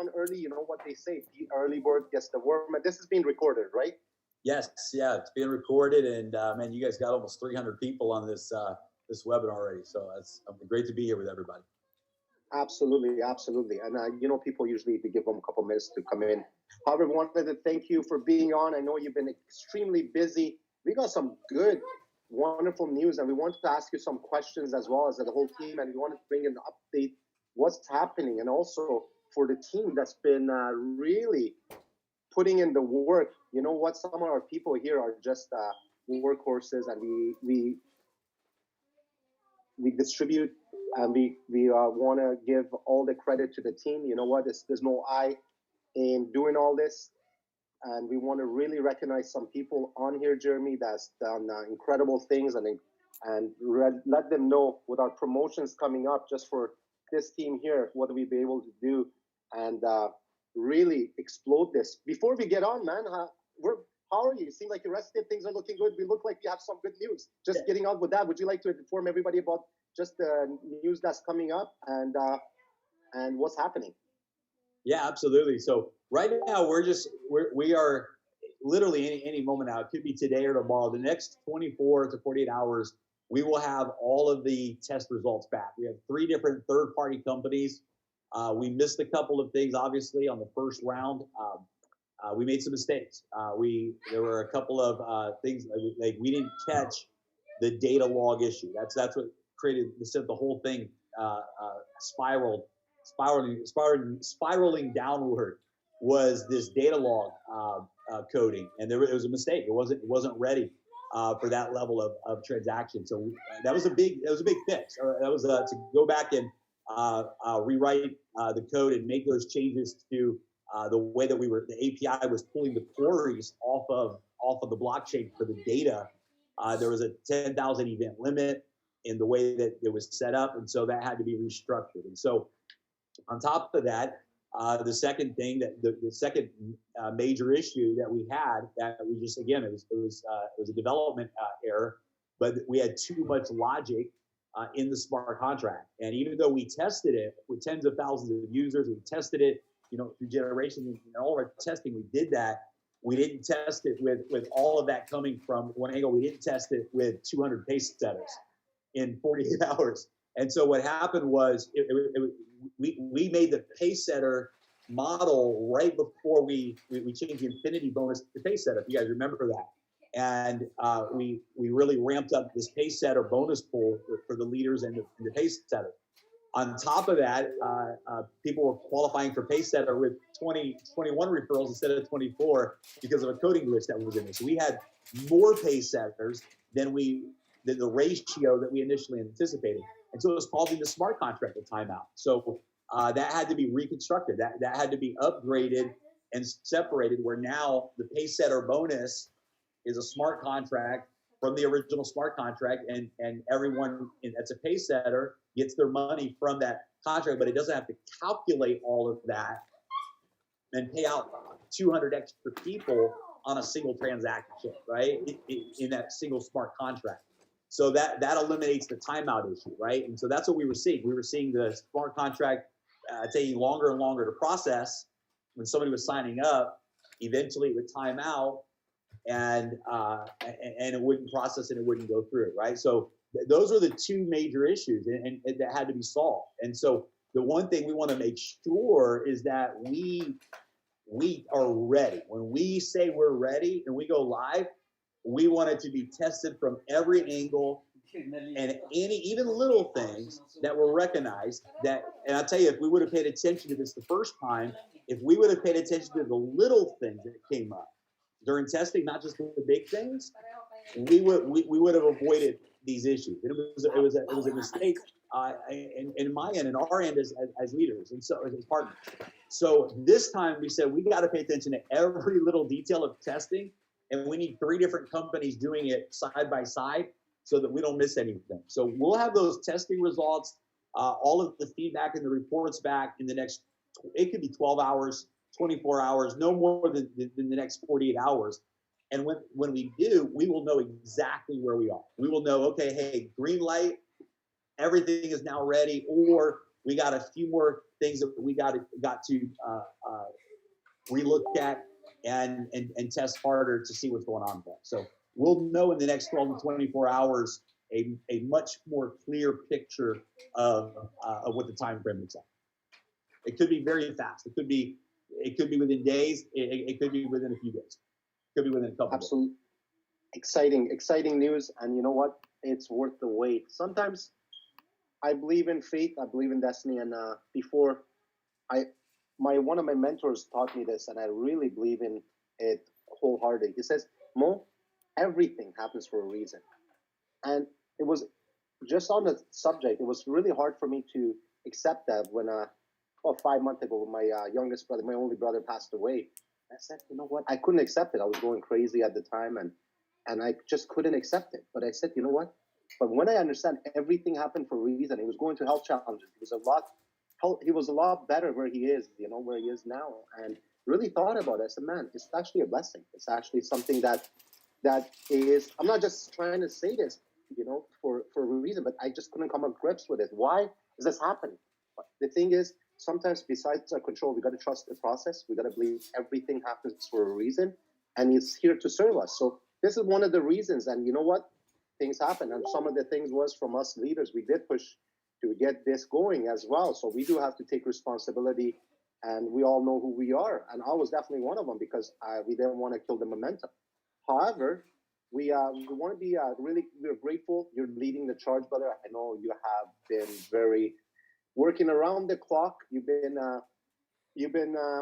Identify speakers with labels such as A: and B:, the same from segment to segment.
A: on early, you know what they say, the early bird gets the worm. This is being recorded, right?
B: Yes, yeah, it's being recorded, and man, you guys got almost 300 people on this this webinar already, so it's great to be here with everybody.
A: Absolutely, absolutely. And you know, people usually give them a couple minutes to come in. However, we wanted to thank you for being on. I know you've been extremely busy. We got some good, wonderful news, and we wanted to ask you some questions as well as the whole team, and we wanted to bring an update what's happening, and also for the team that's been really putting in the work. You know what, some of our people here are just workhorses, and we distribute, and we want to give all the credit to the team. You know what, there's no I in doing all this, and we want to really recognize some people on here, Jeremy, that's done incredible things, and let them know with our promotions coming up just for this team here, what we'll be able to do and really explode this. Before we get on, man, how are you? You seem like the rest of things are looking good. We look like we have some good news. Just getting out with that, would you like to inform everybody about just the news that's coming up and what's happening?
B: Yeah, absolutely. So right now we are literally any moment now. It could be today or tomorrow. The next 24 to 48 hours, we will have all of the test results back. We have 3 different third-party companies. We missed a couple of things, obviously, on the first round. We made some mistakes. There were a couple of things like we didn't catch the data log issue. That's what sent the whole thing spiraling downward. Was this data log coding, and it was a mistake. It wasn't ready for that level of transaction. So that was a big fix. That was to go back and rewrite the code and make those changes to the way that the API was pulling the queries off of the blockchain for the data. There was a 10,000 event limit in the way that it was set up, and so that had to be restructured. And so on top of that, the second thing the second major issue that we had, that we just, again, it was a development error, but we had too much logic in the smart contract. And even though we tested it with tens of thousands of users, we tested it, through generations, and all of our testing, we did that. We didn't test it with all of that coming from one angle. We didn't test it with 200 pace setters in 48 hours. And so what happened was we made the Pace-Setter model right before we changed the infinity bonus to Pace-Setter, if you guys remember that. And we really ramped up this Pace-Setter bonus pool for the leaders and the Pace-Setter. On top of that, people were qualifying for Pace-Setter with 21 referrals instead of 24 because of a coding glitch that was in there. So we had more Pace-Setters than the ratio that we initially anticipated. And so it was causing the smart contract to time out. So that had to be reconstructed. That had to be upgraded and separated, where now the Pace-Setter bonus is a smart contract from the original smart contract, and everyone that's a Pace-Setter gets their money from that contract, but it doesn't have to calculate all of that and pay out 200 extra people on a single transaction, right? In that single smart contract. So that eliminates the timeout issue, right? And so that's what we were seeing. We were seeing the smart contract taking longer and longer to process. When somebody was signing up, eventually it would time out, and it wouldn't process and it wouldn't go through, right? So those are the 2 major issues, and that had to be solved. And so the one thing we want to make sure is that we are ready. When we say we're ready and we go live, we want it to be tested from every angle, and even little things that were recognized that, and I'll tell you, if we would have paid attention to this the first time, if we would have paid attention to the little things that came up during testing, not just the big things, we would have avoided these issues. It was a mistake in my end and our end as leaders, and so as partners. So this time we said we got to pay attention to every little detail of testing, and we need 3 different companies doing it side by side so that we don't miss anything. So we'll have those testing results, all of the feedback and the reports back in the next, it could be 12 hours, 24 hours, no more than the next 48 hours. And when we do, we will know exactly where we are. We will know, okay, hey, green light, everything is now ready, or We got a few more things that we got to relook at and test harder to see what's going on with that. So we'll know in the next 12 to 24 hours a much more clear picture of what the time frame looks like. It could be very fast. It could be within days. It could be within a few days. It could be within a couple.
A: Absolutely. Days. Exciting news. And you know what? It's worth the wait. Sometimes I believe in fate. I believe in destiny. And one of my mentors taught me this, and I really believe in it wholeheartedly. He says, Mo, everything happens for a reason. And it was just on the subject, it was really hard for me to accept that when 5 months ago, my youngest brother, my only brother, passed away. I said, you know what? I couldn't accept it. I was going crazy at the time, and I just couldn't accept it. But I said, you know what? But when I understand everything happened for a reason, he was going through health challenges. He was a lot better where he is, where he is now, and really thought about it. I said, man, it's actually a blessing. It's actually something that is, I'm not just trying to say this, for a reason, but I just couldn't come to grips with it. Why is this happening? But the thing is, sometimes besides our control, we got to trust the process. We got to believe everything happens for a reason, and he's here to serve us. So this is one of the reasons. And you know what? Things happen. And some of the things was from us leaders. We did push to get this going as well. So we do have to take responsibility, and we all know who we are. And I was definitely one of them, because we didn't want to kill the momentum. However, we want to be we're grateful. You're leading the charge, brother. I know you have been very working around the clock. You've been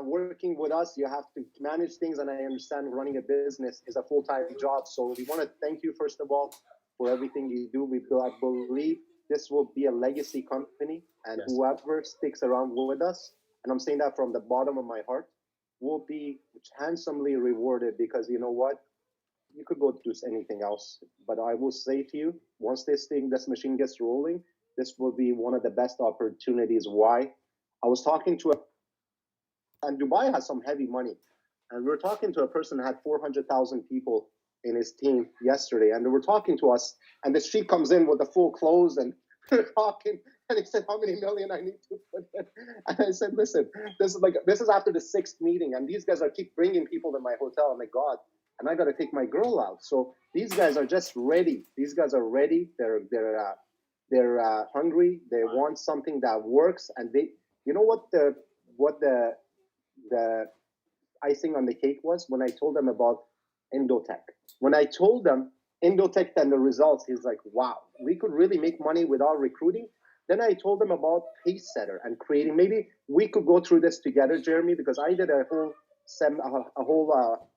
A: working with us. You have to manage things, and I understand running a business is a full-time job. So we want to thank you, first of all, for everything you do. I believe this will be a legacy company, and yes, whoever sticks around with us, and I'm saying that from the bottom of my heart, will be handsomely rewarded, because you know what? You could go do anything else. But I will say to you, once this machine gets rolling, this will be one of the best opportunities. Why? I was talking to and Dubai has some heavy money. And we were talking to a person who had 400,000 people in his team yesterday. And they were talking to us, and the street comes in with the full clothes, and we're talking. And he said, how many million I need to put in? And I said, listen, this is after the 6th meeting, and these guys keep bringing people to my hotel. I'm like, God, and I got to take my girl out. So these guys are just ready. These guys are ready. They're hungry. They want something that works. And they, you know what the icing on the cake was? When I told them about Endotech. When I told them Endotech and the results, he's like, wow, we could really make money with our recruiting. Then I told them about Pace-Setter and creating. Maybe we could go through this together, Jeremy, because I did a whole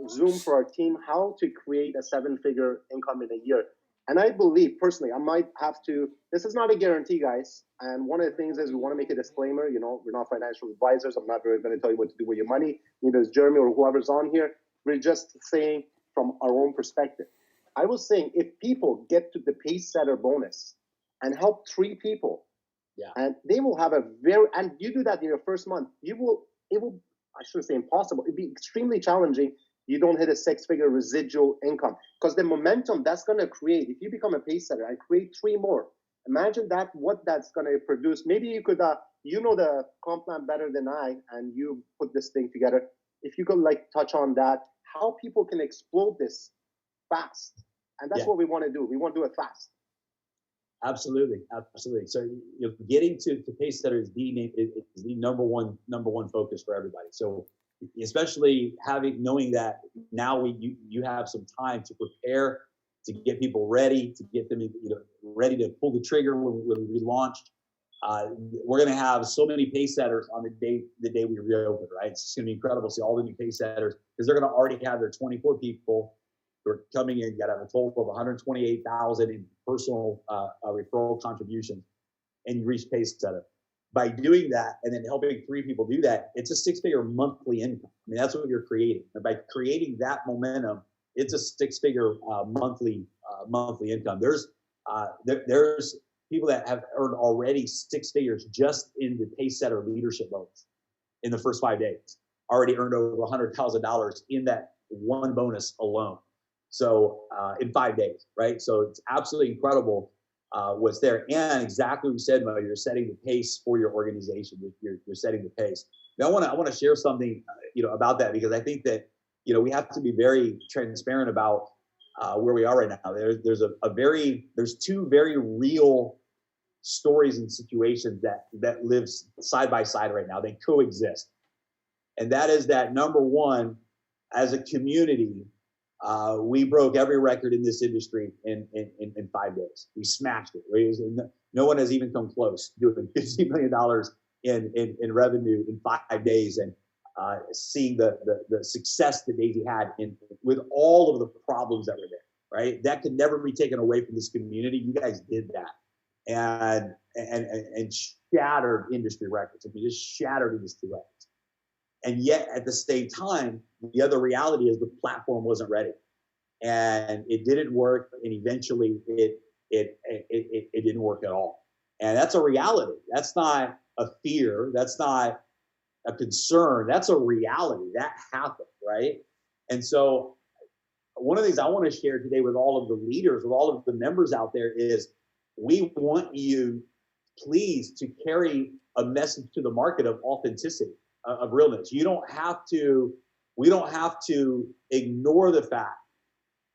A: Zoom for our team, how to create a 7-figure income in a year. And I believe personally, I might have to, this is not a guarantee, guys. And one of the things is we want to make a disclaimer, we're not financial advisors. I'm not really going to tell you what to do with your money. Neither is Jeremy or whoever's on here. We're just saying from our own perspective. I was saying, if people get to the Pace-Setter bonus and help 3 people, and they will have and you do that in your first month, it will, I shouldn't say impossible. It'd be extremely challenging. You don't hit a 6-figure residual income, because the momentum that's going to create, if you become a Pace-Setter and create 3 more, imagine what that's going to produce. Maybe you could, the comp plan better than I, and you put this thing together. If you could touch on that, how people can explode this fast. And that's what we want to do. We want to do it fast.
B: Absolutely. So getting to Pace-Setter is the number one focus for everybody. So especially knowing that now you have some time to prepare, to get people ready, to get them ready to pull the trigger when we launched. We're going to have so many Pace-Setters on the day we reopen, right? It's going to be incredible to see all the new Pace-Setters, because they're going to already have their 24 people who are coming in. You got to have a total of 128,000 in personal referral contributions, and you reach Pace-Setter. By doing that and then helping 3 people do that, it's a 6-figure monthly income. I mean, that's what you're creating. And by creating that momentum, it's a 6-figure monthly income. There's people that have earned already 6 figures just in the Pace-Setter leadership bonus in the first 5 days. Already earned over $100,000 in that one bonus alone. So in 5 days, right? So it's absolutely incredible. what's there. And exactly what you said, Mo, you're setting the pace for your organization. You're setting the pace. Now, I want to share something, about that, because I think that, we have to be very transparent about where we are right now. There's two very real stories and situations that live side by side right now. They coexist. And that is that, number one, as a community, we broke every record in this industry in 5 days. We smashed it. No one has even come close to doing $50 million in revenue in 5 days, and seeing the success that Daisy had with all of the problems that were there, right? That could never be taken away from this community. You guys did that, and shattered industry records. I mean, just shattered industry records. And yet, at the same time, the other reality is the platform wasn't ready, and it didn't work. And eventually, it didn't work at all. And that's a reality. That's not a fear. That's not a concern. That's a reality. That happened, right? And so, one of the things I want to share today with all of the leaders, with all of the members out there, is we want you, please, to carry a message to the market of authenticity, of realness. We don't have to ignore the fact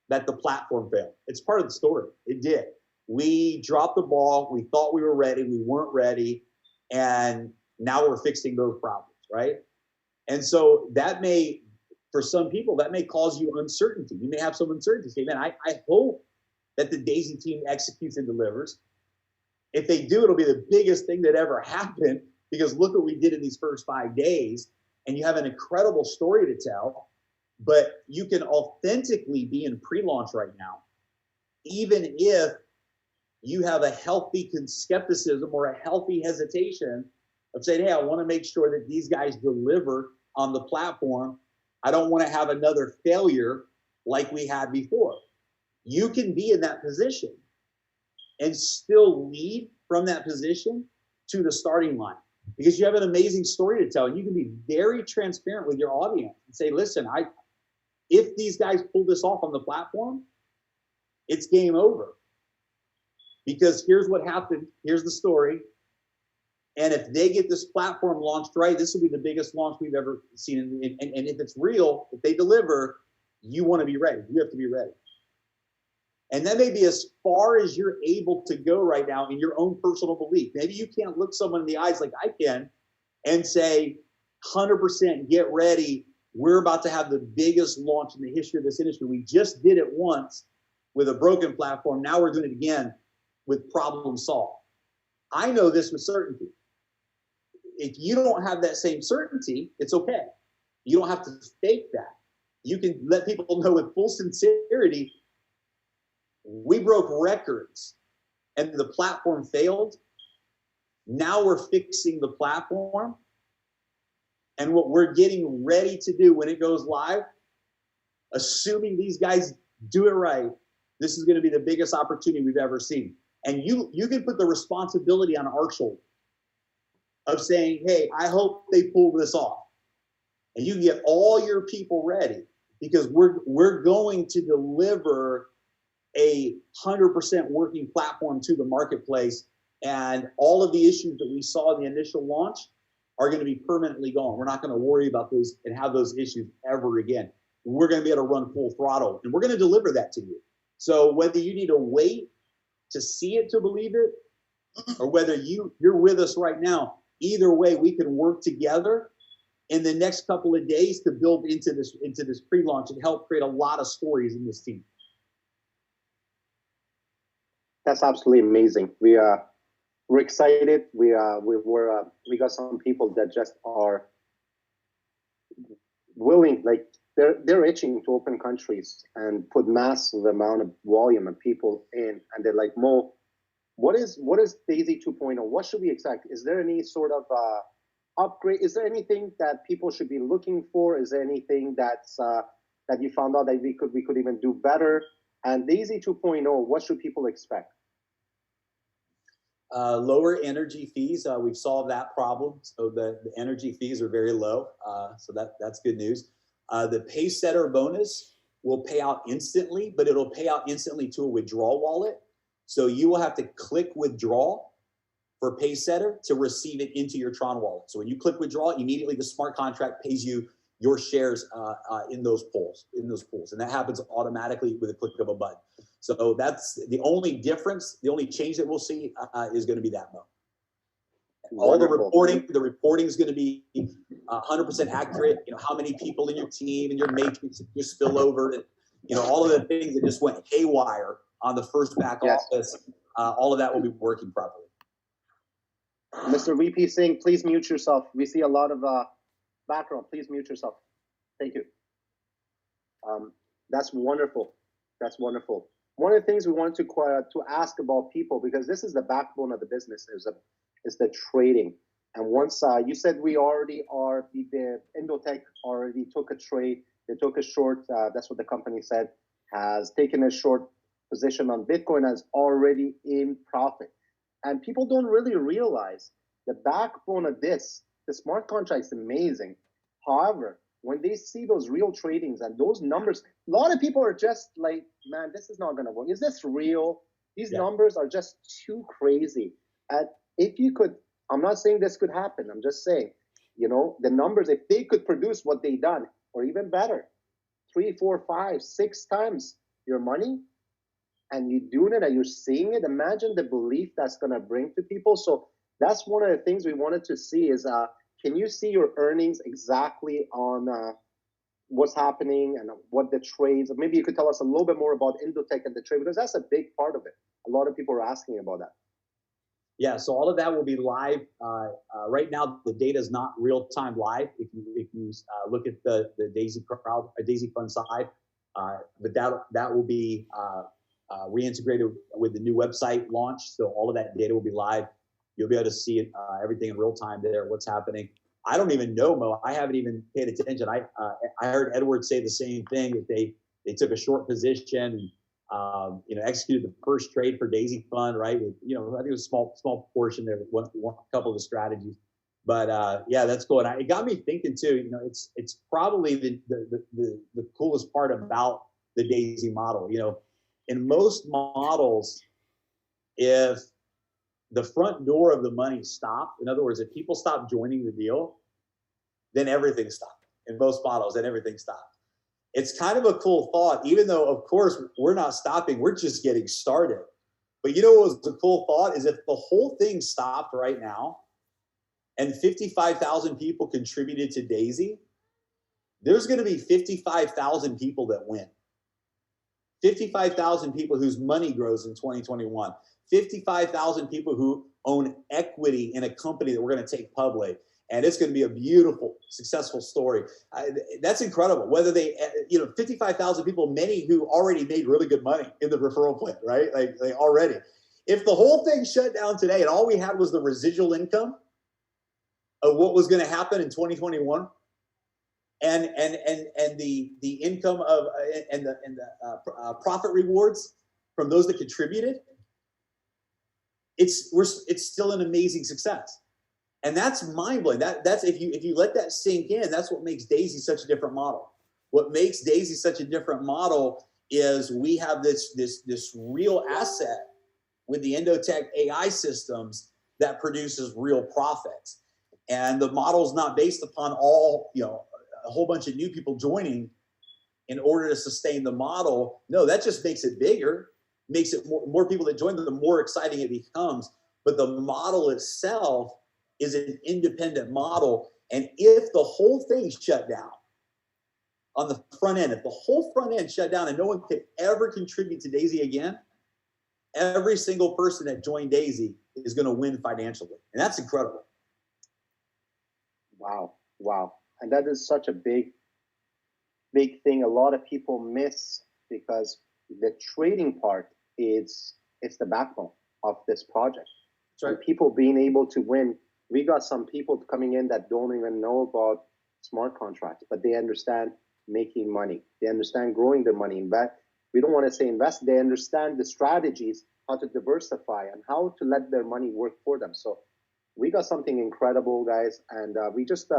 B: that the platform failed. It's part of the story. It did. We dropped the ball. We thought we were ready. We weren't ready. And now we're fixing those problems, right? And so that may, for some people, that may cause you uncertainty. You may have some uncertainty. Say, man, I hope that the Daisy team executes and delivers. If they do, it'll be the biggest thing that ever happened, because look what we did in these first 5 days, and you have an incredible story to tell. But you can authentically be in pre-launch right now, even if you have a healthy skepticism or a healthy hesitation of saying, hey, I want to make sure that these guys deliver on the platform. I don't want to have another failure like we had before. You can be in that position and still lead from that position to the starting line, because you have an amazing story to tell. And you can be very transparent with your audience and say, listen, if these guys pull this off on the platform, it's game over. Because here's what happened. Here's the story. And if they get this platform launched right, this will be the biggest launch we've ever seen. And if it's real, if they deliver, you want to be ready. You have to be ready. And that may be as far as you're able to go right now in your own personal belief. Maybe you can't look someone in the eyes like I can and say, 100% get ready. We're about to have the biggest launch in the history of this industry. We just did it once with a broken platform. Now we're doing it again with problem solved. I know this with certainty. If you don't have that same certainty, it's okay. You don't have to fake that. You can let people know with full sincerity, we broke records and the platform failed. Now we're fixing the platform. And what we're getting ready to do when it goes live, assuming these guys do it right, this is going to be the biggest opportunity we've ever seen. And you can put the responsibility on our shoulder of saying, hey, I hope they pull this off. And you can get all your people ready, because we're going to deliver a 100% working platform to the marketplace. And all of the issues that we saw in the initial launch are going to be permanently gone. We're not going to worry about those and have those issues ever again. We're going to be able to run full throttle, and we're going to deliver that to you. So whether you need to wait to see it to believe it, or whether you're with us right now, either way, we can work together in the next couple of days to build into this pre-launch and help create a lot of stories in this team.
A: That's absolutely amazing. We're excited. We got some people that just are willing, like they're itching to open countries and put massive amount of volume of people in, and they're like, Mo, what is Daisy 2.0? What should we expect? Is there any sort of upgrade? Is there anything that people should be looking for? Is there anything that's that you found out that we could even do better? And Daisy 2.0, what should people expect?
B: Lower energy fees. We've solved that problem. So the energy fees are very low. So that's good news. The Pace-Setter bonus will pay out instantly, but it'll pay out instantly to a withdrawal wallet. So you will have to click withdraw for Pace-Setter to receive it into your Tron wallet. So when you click withdraw, immediately the smart contract pays you your shares in those pools, and that happens automatically with a click of a button. So that's the only difference. The only change that we'll see is going to be that mode. All the reporting is going to be 100% accurate. You know, how many people in your team and your matrix, your spillover, and all of the things that just went haywire on the first back office. All of that will be working properly.
A: Mr. VP Singh, please mute yourself. We see a lot of background. Please mute yourself. Thank you. That's wonderful. That's wonderful. One of the things we wanted to ask about people, because this is the backbone of the business, is the trading. And once you said we already are, the Indotech already took a trade. They took a short. That's what the company said. Has taken a short position on Bitcoin, as already in profit. And people don't really realize the backbone of this. The smart contract is amazing. However, when they see those real tradings and those numbers, a lot of people are just like, man, this is not going to work. Is this real? These numbers are just too crazy. And if you could, I'm not saying this could happen. I'm just saying, the numbers, if they could produce what they done, or even better, 3, 4, 5, 6 times your money, and you're doing it and you're seeing it, imagine the belief that's going to bring to people. So that's one of the things we wanted to see is, can you see your earnings exactly on what's happening and what the trades, maybe you could tell us a little bit more about Indotech and the trade, because that's a big part of it. A lot of people are asking about that.
B: Yeah, so all of that will be live. Right now, the data is not real-time live. If you look at the Daisy Fund side, but that will be reintegrated with the new website launch. So all of that data will be live. You'll be able to see it, everything in real time there, what's happening. I don't even know, Mo. I haven't even paid attention. I heard Edward say the same thing, that they took a short position and executed the first trade for Daisy Fund, right? With, I think it was a small portion there with one couple of the strategies. But yeah, that's cool. And it got me thinking too. It's probably the coolest part about the Daisy model. In most models, if the front door of the money stopped, in other words, if people stopped joining the deal, then everything stopped. In most models, then everything stopped. It's kind of a cool thought, even though, of course, we're not stopping. We're just getting started. But what was the cool thought is, if the whole thing stopped right now and 55,000 people contributed to Daisy, there's going to be 55,000 people that win. 55,000 people whose money grows in 2021. 55,000 people who own equity in a company that we're going to take public. And it's going to be a beautiful, successful story. That's incredible. Whether 55,000 people, many who already made really good money in the referral plan, right? Like they already. If the whole thing shut down today and all we had was the residual income of what was going to happen in 2021, and the income of and the profit rewards from those that contributed, it's still an amazing success. And that's mind-blowing. That's if you let that sink in, that's what makes Daisy such a different model. What makes Daisy such a different model is we have this real asset with the Indotech AI systems that produces real profits. And the model is not based upon a whole bunch of new people joining in order to sustain the model. No, that just makes it bigger, makes it more people that join, the more exciting it becomes. But the model itself is an independent model. And if the whole thing shut down on the front end, if the whole front end shut down and no one could ever contribute to Daisy again, every single person that joined Daisy is going to win financially. And that's incredible.
A: Wow. And that is such a big thing a lot of people miss, because the trading part it's the backbone of this project.
B: Right.
A: And people being able to win. We got some people coming in that don't even know about smart contracts, but they understand making money. They understand growing their money. We don't want to say invest. They understand the strategies, how to diversify and how to let their money work for them. So we got something incredible, guys. And we just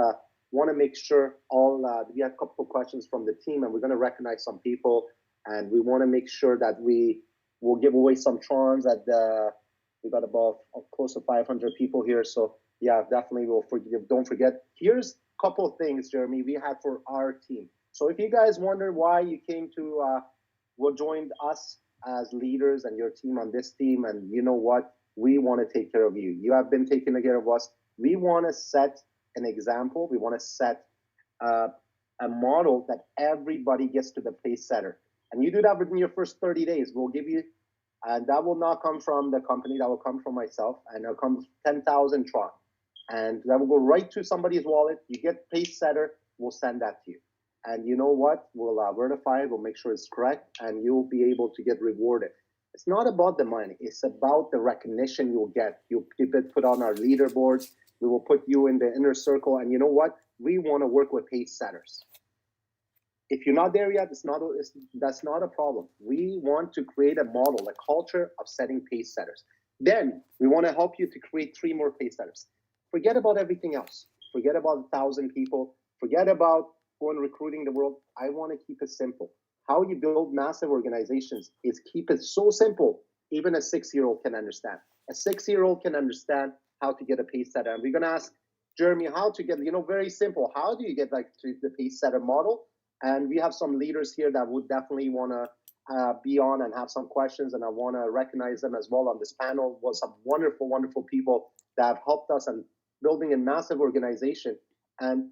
A: want to make sure we have a couple of questions from the team, and we're going to recognize some people. And we want to make sure that we We'll give away some Trons at the. We got about close to 500 people here, so yeah, definitely we'll forgive. Don't forget. Here's a couple of things, Jeremy, we had for our team. So if you guys wonder why you came to, joined us as leaders and your team on this team, and you know what, we want to take care of you. You have been taking care of us. We want to set an example. We want to set a model that everybody gets to the Pace-Setter. And you do that within your first 30 days. We'll give you, and that will not come from the company, that will come from myself, and it'll come 10,000 Tron. And that will go right to somebody's wallet. You get Pace-Setter, we'll send that to you. And you know what? We'll verify it, we'll make sure it's correct, and you'll be able to get rewarded. It's not about the money, it's about the recognition you'll get. You'll be put on our leaderboards, we will put you in the inner circle, and you know what? We want to work with Pace-Setters. If you're not there yet, that's not a problem. We want to create a model, a culture of setting Pace-Setters. Then we want to help you to create 3 more Pace-Setters. Forget about everything else. Forget about 1,000 people. Forget about going recruiting the world. I want to keep it simple. How you build massive organizations is keep it so simple, even a 6-year-old can understand. A 6-year-old can understand how to get a Pace-Setter. And we're going to ask Jeremy how to get, very simple. How do you get like to the Pace-Setter model? And we have some leaders here that would definitely want to be on and have some questions. And I want to recognize them as well on this panel. Was some wonderful, wonderful people that have helped us in building a massive organization. And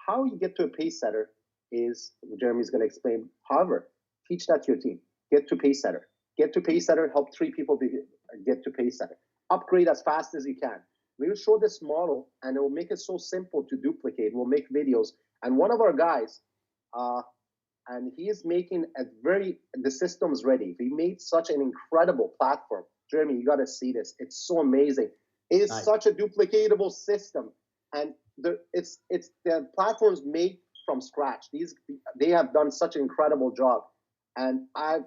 A: how you get to a Pace-Setter is, Jeremy's going to explain. However, teach that to your team. Get to Pace-Setter. Get to Pace-Setter. Help 3 people get to Pace-Setter. Upgrade as fast as you can. We'll show this model, and it will make it so simple to duplicate. We'll make videos. And one of our guys, and he is making the system's ready. We made such an incredible platform. Jeremy, you got to see this. It's so amazing. It is such a duplicatable system. And the platform's made from scratch. They have done such an incredible job. And I've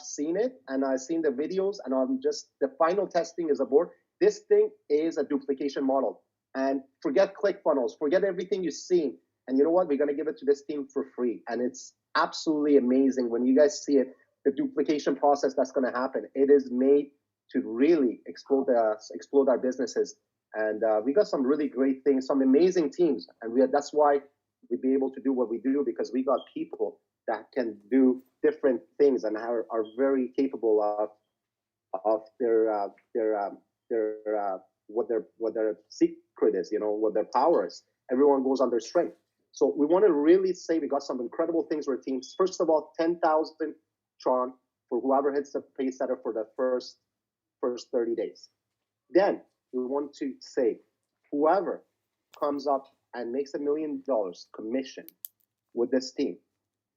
A: seen it, and I've seen the videos, and the final testing is aboard. This thing is a duplication model. And forget ClickFunnels, forget everything you've seen. And you know what? We're going to give it to this team for free. And it's absolutely amazing when you guys see it, the duplication process that's going to happen. It is made to really explode our businesses. And we got some really great things, some amazing teams. And that's why we be able to do what we do, because we got people that can do different things and are very capable of what their secret is, what their power is. Everyone goes on their strength. So we want to really say we got some incredible things for teams. First of all, 10,000 Tron for whoever hits the Pace-Setter for the first 30 days. Then we want to say whoever comes up and makes $1 million commission with this team,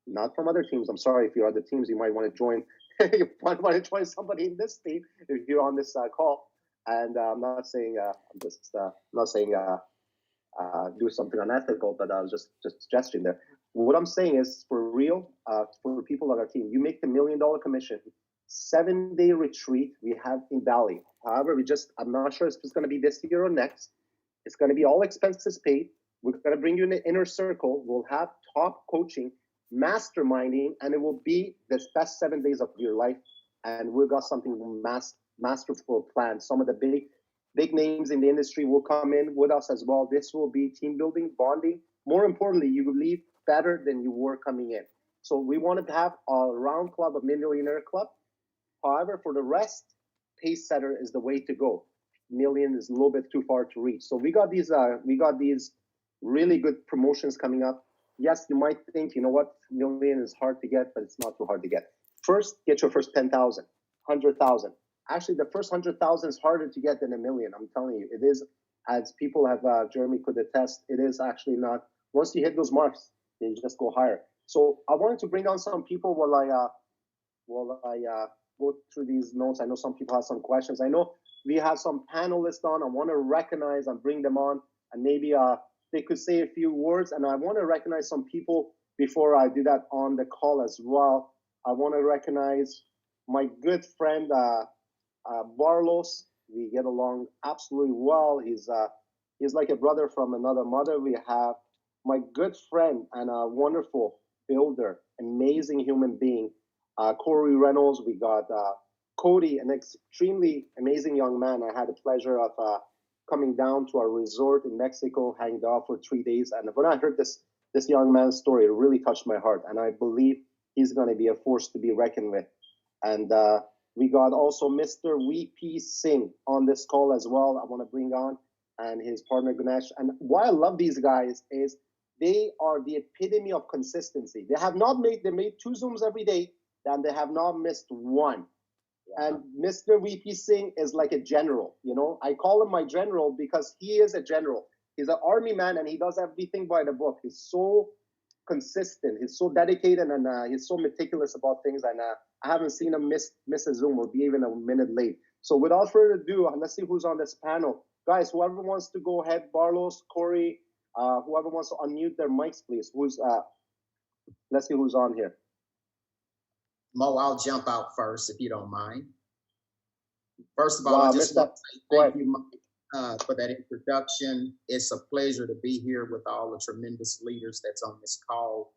A: not from other teams. I'm sorry, if you're other teams, you might want to join. You might want to join somebody in this team if you're on this call. And I'm not saying do something unethical, but I was just suggesting there. What I'm saying is, for real, for people on our team, you make the $1 million commission, 7-day retreat we have in Bali. However, I'm not sure if it's going to be this year or next. It's going to be all expenses paid. We're going to bring you in the inner circle. We'll have top coaching, masterminding, and it will be the best 7 days of your life. And we've got something masterful planned. Some of the big names in the industry will come in with us as well. This will be team building, bonding. More importantly, you will leave better than you were coming in. So we want to have a round club, a millionaire club. However, for the rest, Pace-Setter is the way to go. Million is a little bit too far to reach. So we got these really good promotions coming up. Yes, you might think, you know what, million is hard to get, but it's not too hard to get. First, get your first 10,000, 100,000. Actually, the first 100,000 is harder to get than $1 million. I'm telling you, it is. As people have, Jeremy could attest, it is actually not. Once you hit those marks, then you just go higher. So I wanted to bring on some people while I go through these notes. I know some people have some questions. I know we have some panelists on. I want to recognize and bring them on, and maybe they could say a few words. And I want to recognize some people before I do that on the call as well. I want to recognize my good friend, Barlos. We get along absolutely well. He's like a brother from another mother. We have my good friend and a wonderful builder, amazing human being, Corey Reynolds. We got Cody, an extremely amazing young man. I had the pleasure of coming down to our resort in Mexico, hanging out for 3 days. And when I heard this young man's story, it really touched my heart. And I believe he's going to be a force to be reckoned with. And we got also Mr. VP Singh on this call as well. I want to bring on, and his partner Ganesh. And why I love these guys is they are the epitome of consistency. They made 2 Zooms every day, and they have not missed one. Yeah. And Mr. VP Singh is like a general, you know. I call him my general because he is a general. He's an army man, and he does everything by the book. He's so consistent. He's so dedicated, and he's so meticulous about things. And I haven't seen him miss a Zoom or be even a minute late. So without further ado, let's see who's on this panel. Guys, whoever wants to go ahead, Barlos, Corey, whoever wants to unmute their mics, please. Let's see who's on here.
C: Mo, I'll jump out first if you don't mind. First of all, I just want to say thank you for that introduction. It's a pleasure to be here with all the tremendous leaders that's on this call.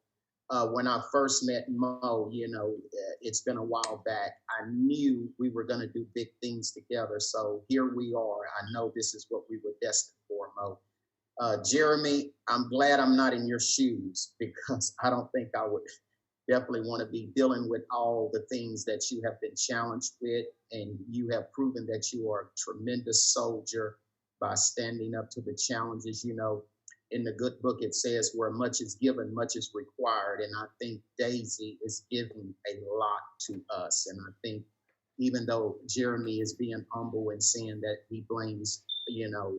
C: When I first met Mo, you know, it's been a while back. I knew we were going to do big things together. So here we are. I know this is what we were destined for, Mo. Jeremy, I'm glad I'm not in your shoes because I don't think I would definitely want to be dealing with all the things that you have been challenged with. And you have proven that you are a tremendous soldier by standing up to the challenges. You know, in the good book, it says where much is given, much is required. And I think Daisy is giving a lot to us. And I think even though Jeremy is being humble and saying that he blames, you know,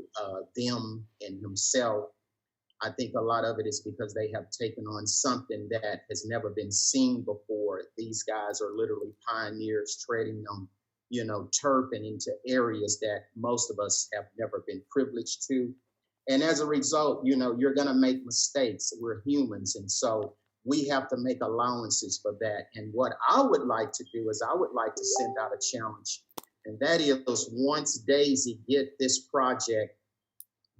C: them and himself, I think a lot of it is because they have taken on something that has never been seen before. These guys are literally pioneers treading on, you know, turf and into areas that most of us have never been privileged to. And as a result, you know, you're going to make mistakes. We're humans. And so we have to make allowances for that. And what I would like to do is I would like to send out a challenge. And that is once Daisy get this project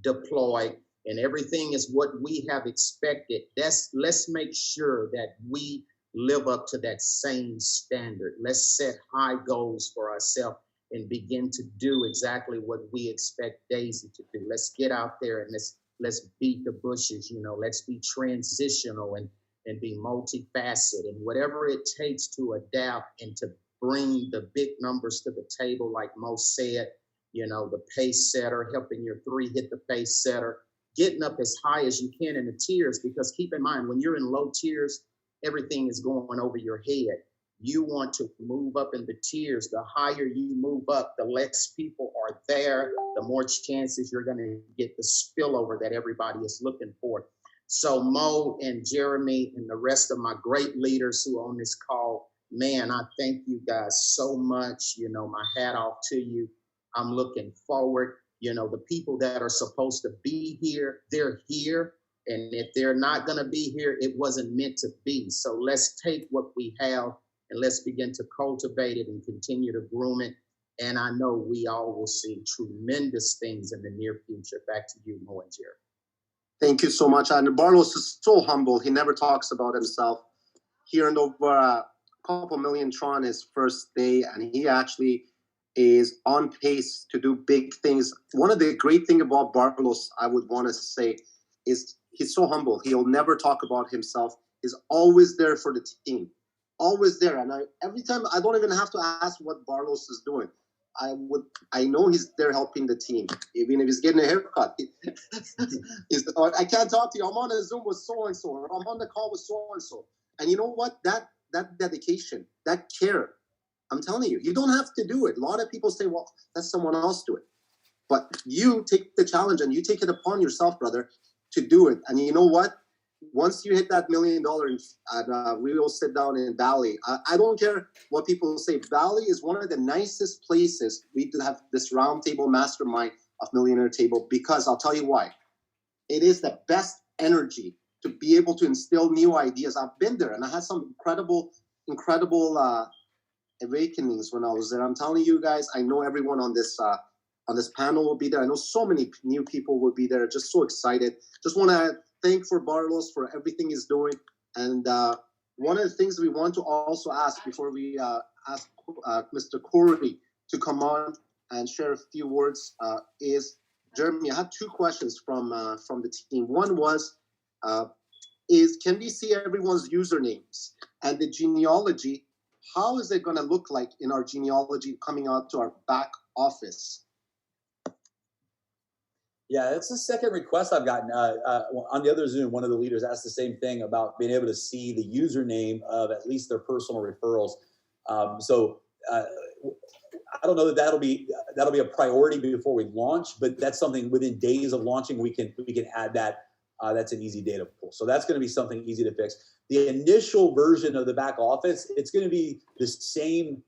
C: deployed, and everything is what we have expected, let's make sure that we live up to that same standard. Let's set high goals for ourselves and begin to do exactly what we expect Daisy to do. Let's get out there and let's beat the bushes, you know, let's be transitional and be multifaceted, and whatever it takes to adapt and to bring the big numbers to the table, like Mo said, you know, the pace setter, helping your 3 hit the pace setter, getting up as high as you can in the tiers, because keep in mind, when you're in low tiers, everything is going over your head. You want to move up in the tiers. The higher you move up, the less people are there, the more chances you're going to get the spillover that everybody is looking for. So Mo and Jeremy and the rest of my great leaders who are on this call, man, I thank you guys so much. You know, my hat off to you. I'm looking forward. You know, the people that are supposed to be here, they're here. And if they're not going to be here, it wasn't meant to be. So let's take what we have and let's begin to cultivate it and continue to groom it. And I know we all will see tremendous things in the near future. Back to you, Mo and Jerry.
A: Thank you so much. And Barlos is so humble. He never talks about himself. He earned over a couple million Tron his first day, and he actually is on pace to do big things. One of the great things about Barlos, I would want to say, is he's so humble. He'll never talk about himself. He's always there for the team, always there. And every time, I don't even have to ask what Barlos is doing. I know he's there helping the team, even if he's getting a haircut. I can't talk to you. I'm on a Zoom with so and so, or I'm on the call with so and so. And you know what? That dedication, that care. I'm telling you, you don't have to do it. A lot of people say, well, let someone else do it. But you take the challenge and you take it upon yourself, brother, to do it. And you know what? Once you hit that $1 million, we will sit down in Bali. I don't care what people say. Bali is one of the nicest places. We have this round table mastermind of Millionaire Table, because I'll tell you why. It is the best energy to be able to instill new ideas. I've been there, and I had some incredible awakenings when I was there. I'm telling you guys, I know everyone on this panel will be there. I know so many new people will be there. Just so excited. Just want to thank for Barlos for everything he's doing. And one of the things we want to also ask before we ask Mr. Corey to come on and share a few words. Is Jeremy? I have two questions from the team. One was, can we see everyone's usernames and the genealogy? How is it going to look like in our genealogy coming out to our back office?
B: Yeah, that's the second request I've gotten. On the other Zoom, one of the leaders asked the same thing about being able to see the username of at least their personal referrals. I don't know that that'll be a priority before we launch, but that's something within days of launching we can add that. That's an easy data pull. So that's going to be something easy to fix. The initial version of the back office, it's going to be the same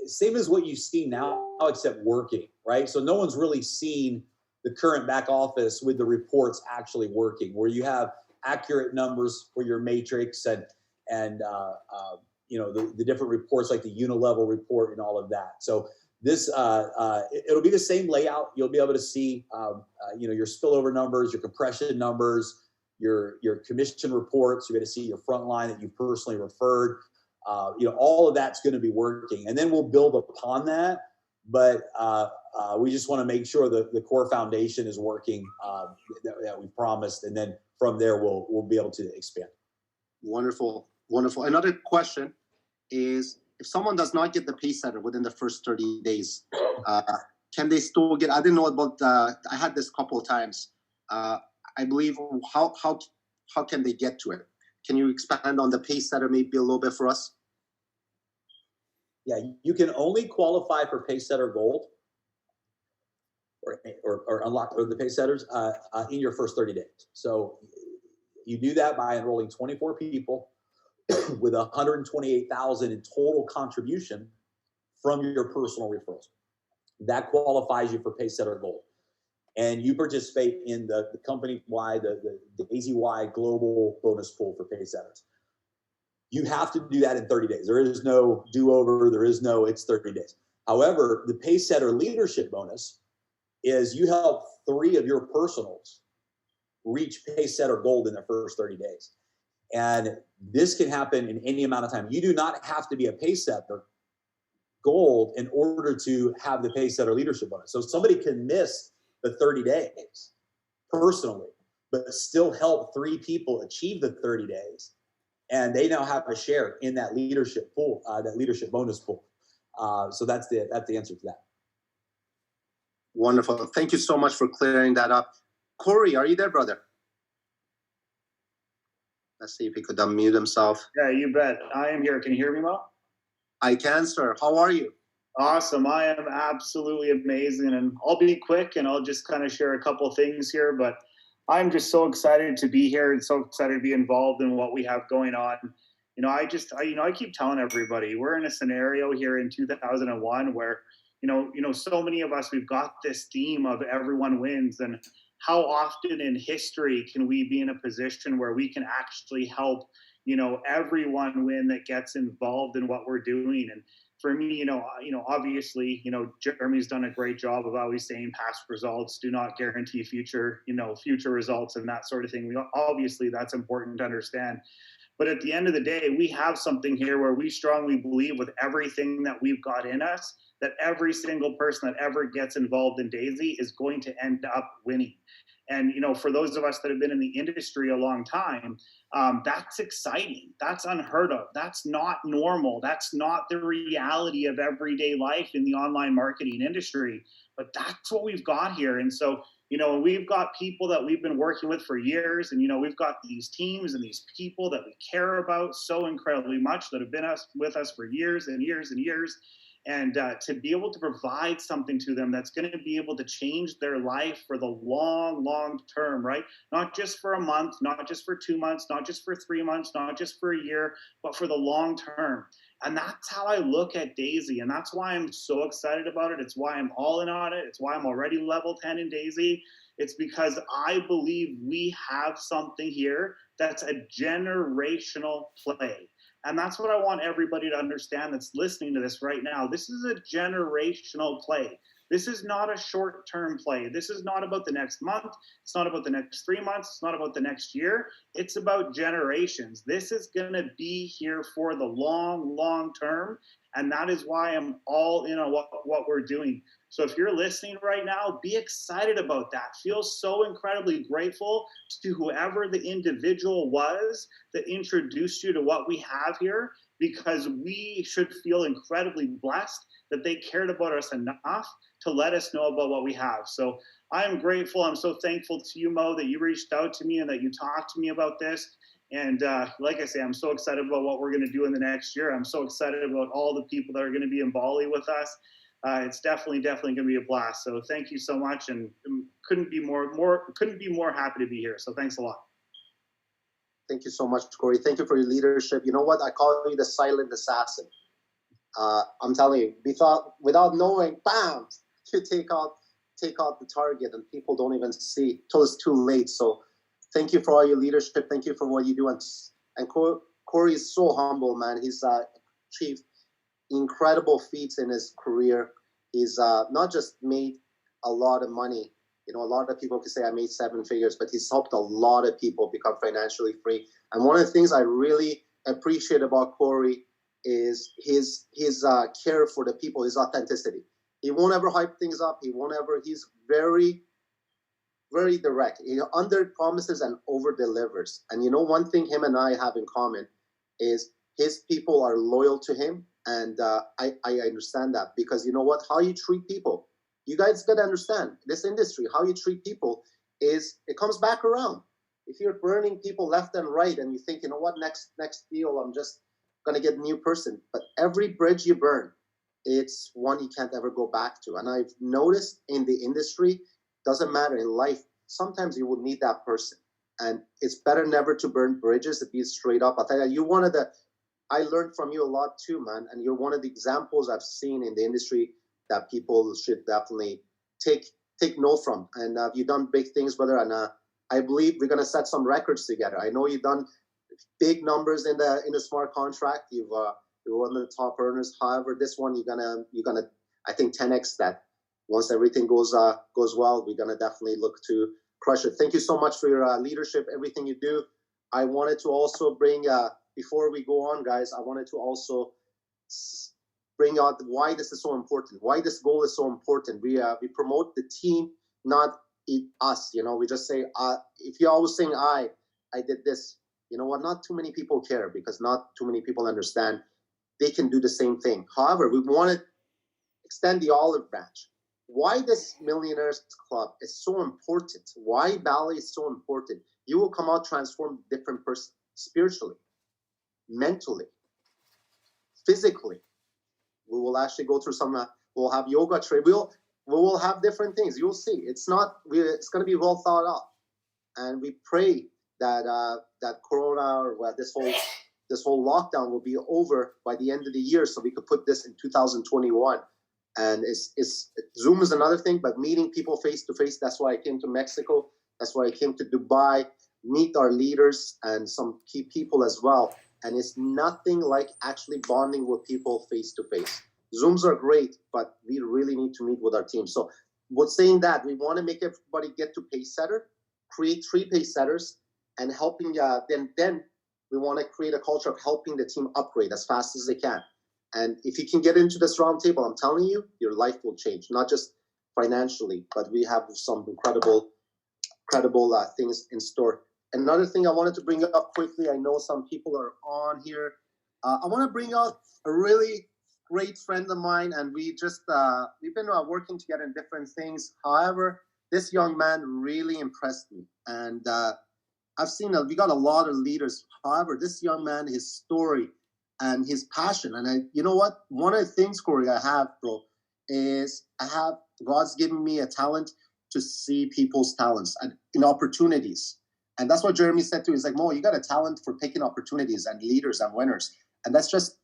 B: as what you see now, except working, right? So no one's really seen the current back office with the reports actually working, where you have accurate numbers for your matrix and the different reports like the unilevel report and all of that. So this it'll be the same layout. You'll be able to see your spillover numbers, your compression numbers, your commission reports. You're going to see your front line that you personally referred. All of that's going to be working, and then we'll build upon that. But we just want to make sure that the core foundation is working that we promised, and then from there we'll be able to expand.
A: Wonderful. Another question is, if someone does not get the Pace-Setter within the first 30 days, can they still get? I didn't know about. I had this a couple of times. I believe how can they get to it? Can you expand on the Pace-Setter maybe a little bit for us?
B: Yeah, you can only qualify for Pace-Setter Gold or unlock the Pace-Setters in your first 30 days. So you do that by enrolling 24 people with 128,000 in total contribution from your personal referrals. That qualifies you for Pace-Setter Gold. And you participate in the company-wide, the Daisy-wide global bonus pool for Pace-Setters. You have to do that in 30 days. There is no do-over. It's 30 days. However, the Pace-Setter leadership bonus is you help 3 of your personals reach Pace-Setter Gold in their first 30 days. And this can happen in any amount of time. You do not have to be a Pace-Setter Gold in order to have the Pace-Setter leadership bonus. So somebody can miss the 30 days personally, but still help 3 people achieve the 30 days. And they now have a share in that leadership pool, that leadership bonus pool. So that's the answer to that.
A: Wonderful. Thank you so much for clearing that up. Corey, are you there, brother? Let's see if he could unmute himself.
D: Yeah, you bet. I am here. Can you hear me well?
A: I can, sir. How are you?
D: Awesome. I am absolutely amazing. And I'll be quick and I'll just kind of share a couple of things here. But I'm just so excited to be here and so excited to be involved in what we have going on. I keep telling everybody we're in a scenario here in 2001 where, so many of us, we've got this theme of everyone wins. And how often in history can we be in a position where we can actually help, everyone win that gets involved in what we're doing? And for me, obviously, Jeremy's done a great job of always saying past results do not guarantee future results and that sort of thing. Obviously, that's important to understand. But at the end of the day, we have something here where we strongly believe with everything that we've got in us, that every single person that ever gets involved in Daisy is going to end up winning. And, for those of us that have been in the industry a long time, that's exciting. That's unheard of. That's not normal. That's not the reality of everyday life in the online marketing industry. But that's what we've got here. And so, we've got people that we've been working with for years. And, we've got these teams and these people that we care about so incredibly much that have been with us for years and years and years. And to be able to provide something to them that's going to be able to change their life for the long, long term, right? Not just for a month, not just for 2 months, not just for 3 months, not just for a year, but for the long term. And that's how I look at Daisy. And that's why I'm so excited about it. It's why I'm all in on it. It's why I'm already level 10 in Daisy. It's because I believe we have something here that's a generational play. And that's what I want everybody to understand that's listening to this right now. This is a generational play. This is not a short-term play. This is not about the next month. It's not about the next 3 months. It's not about the next year. It's about generations. This is going to be here for the long, long term. And that is why I'm all in on what we're doing. So if you're listening right now, be excited about that. Feel so incredibly grateful to whoever the individual was that introduced you to what we have here, because we should feel incredibly blessed that they cared about us enough to let us know about what we have. So I'm grateful. I'm so thankful to you, Mo, that you reached out to me and that you talked to me about this. And like I say, I'm so excited about what we're going to do in the next year. I'm so excited about all the people that are going to be in Bali with us. It's definitely going to be a blast. So thank you so much, and couldn't be more happy to be here. So thanks a lot.
A: Thank you so much, Corey. Thank you for your leadership. You know what? I call you the silent assassin. I'm telling you, without knowing, bam, you take out the target, and people don't even see till it's too late. So thank you for all your leadership. Thank you for what you do. And Corey is so humble, man. He's achieved incredible feats in his career. He's not just made a lot of money. You know, a lot of people can say I made 7 figures, but he's helped a lot of people become financially free. And one of the things I really appreciate about Corey is his care for the people, his authenticity. He won't ever hype things up. He's very, very direct. He under promises and over delivers. And you know, one thing him and I have in common is his people are loyal to him. And I understand that, because you know what, how you treat people, you guys got to understand this industry, how you treat people it comes back around. If you're burning people left and right and you think, you know what, next deal, I'm just going to get a new person. But every bridge you burn, it's one you can't ever go back to. And I've noticed in the industry, doesn't matter in life, sometimes you will need that person. And it's better never to burn bridges, to be straight up. I'll tell you, I learned from you a lot too, man. And you're one of the examples I've seen in the industry that people should definitely take note from. And you've done big things, brother. And I believe we're going to set some records together. I know you've done big numbers in the smart contract. You're one of the top earners. However, this one you're gonna I think 10x that. Once everything goes well, we're gonna definitely look to crush it. Thank you so much for your leadership, everything you do. I wanted to also bring before we go on, guys, I wanted to also bring out why this is so important, why this goal is so important. We promote the team, not us. You know, we just say, if you're always saying I did this, you know what, not too many people care, because not too many people understand they can do the same thing. However, we want to extend the olive branch. Why this Millionaires Club is so important, why Bali is so important. You will come out transformed, different person, spiritually, mentally, physically. We will actually go through some, we'll have yoga trade. We will have different things. You'll see. It's going to be well thought out. And we pray that Corona or this whole lockdown will be over by the end of the year, so we could put this in 2021. And Zoom is another thing, but meeting people face to face. That's why I came to Mexico. That's why I came to Dubai, meet our leaders and some key people as well. And it's nothing like actually bonding with people face to face. Zooms are great, but we really need to meet with our team. So with saying that, we want to make everybody get to Pace-Setter, create 3 Pace-Setters, and helping then we want to create a culture of helping the team upgrade as fast as they can. And if you can get into this round table, I'm telling you, your life will change, not just financially, but we have some incredible things in store. Another thing I wanted to bring up quickly, I know some people are on here. I want to bring out a really great friend of mine, and we've been working together in different things. However, this young man really impressed me, and I've seen we got a lot of leaders. However, this young man, his story and his passion, and you know what? One of the things, Corey, I have, bro, is God's given me a talent to see people's talents and in opportunities. And that's what Jeremy said too. He's like, Mo, you got a talent for picking opportunities and leaders and winners. And that's just,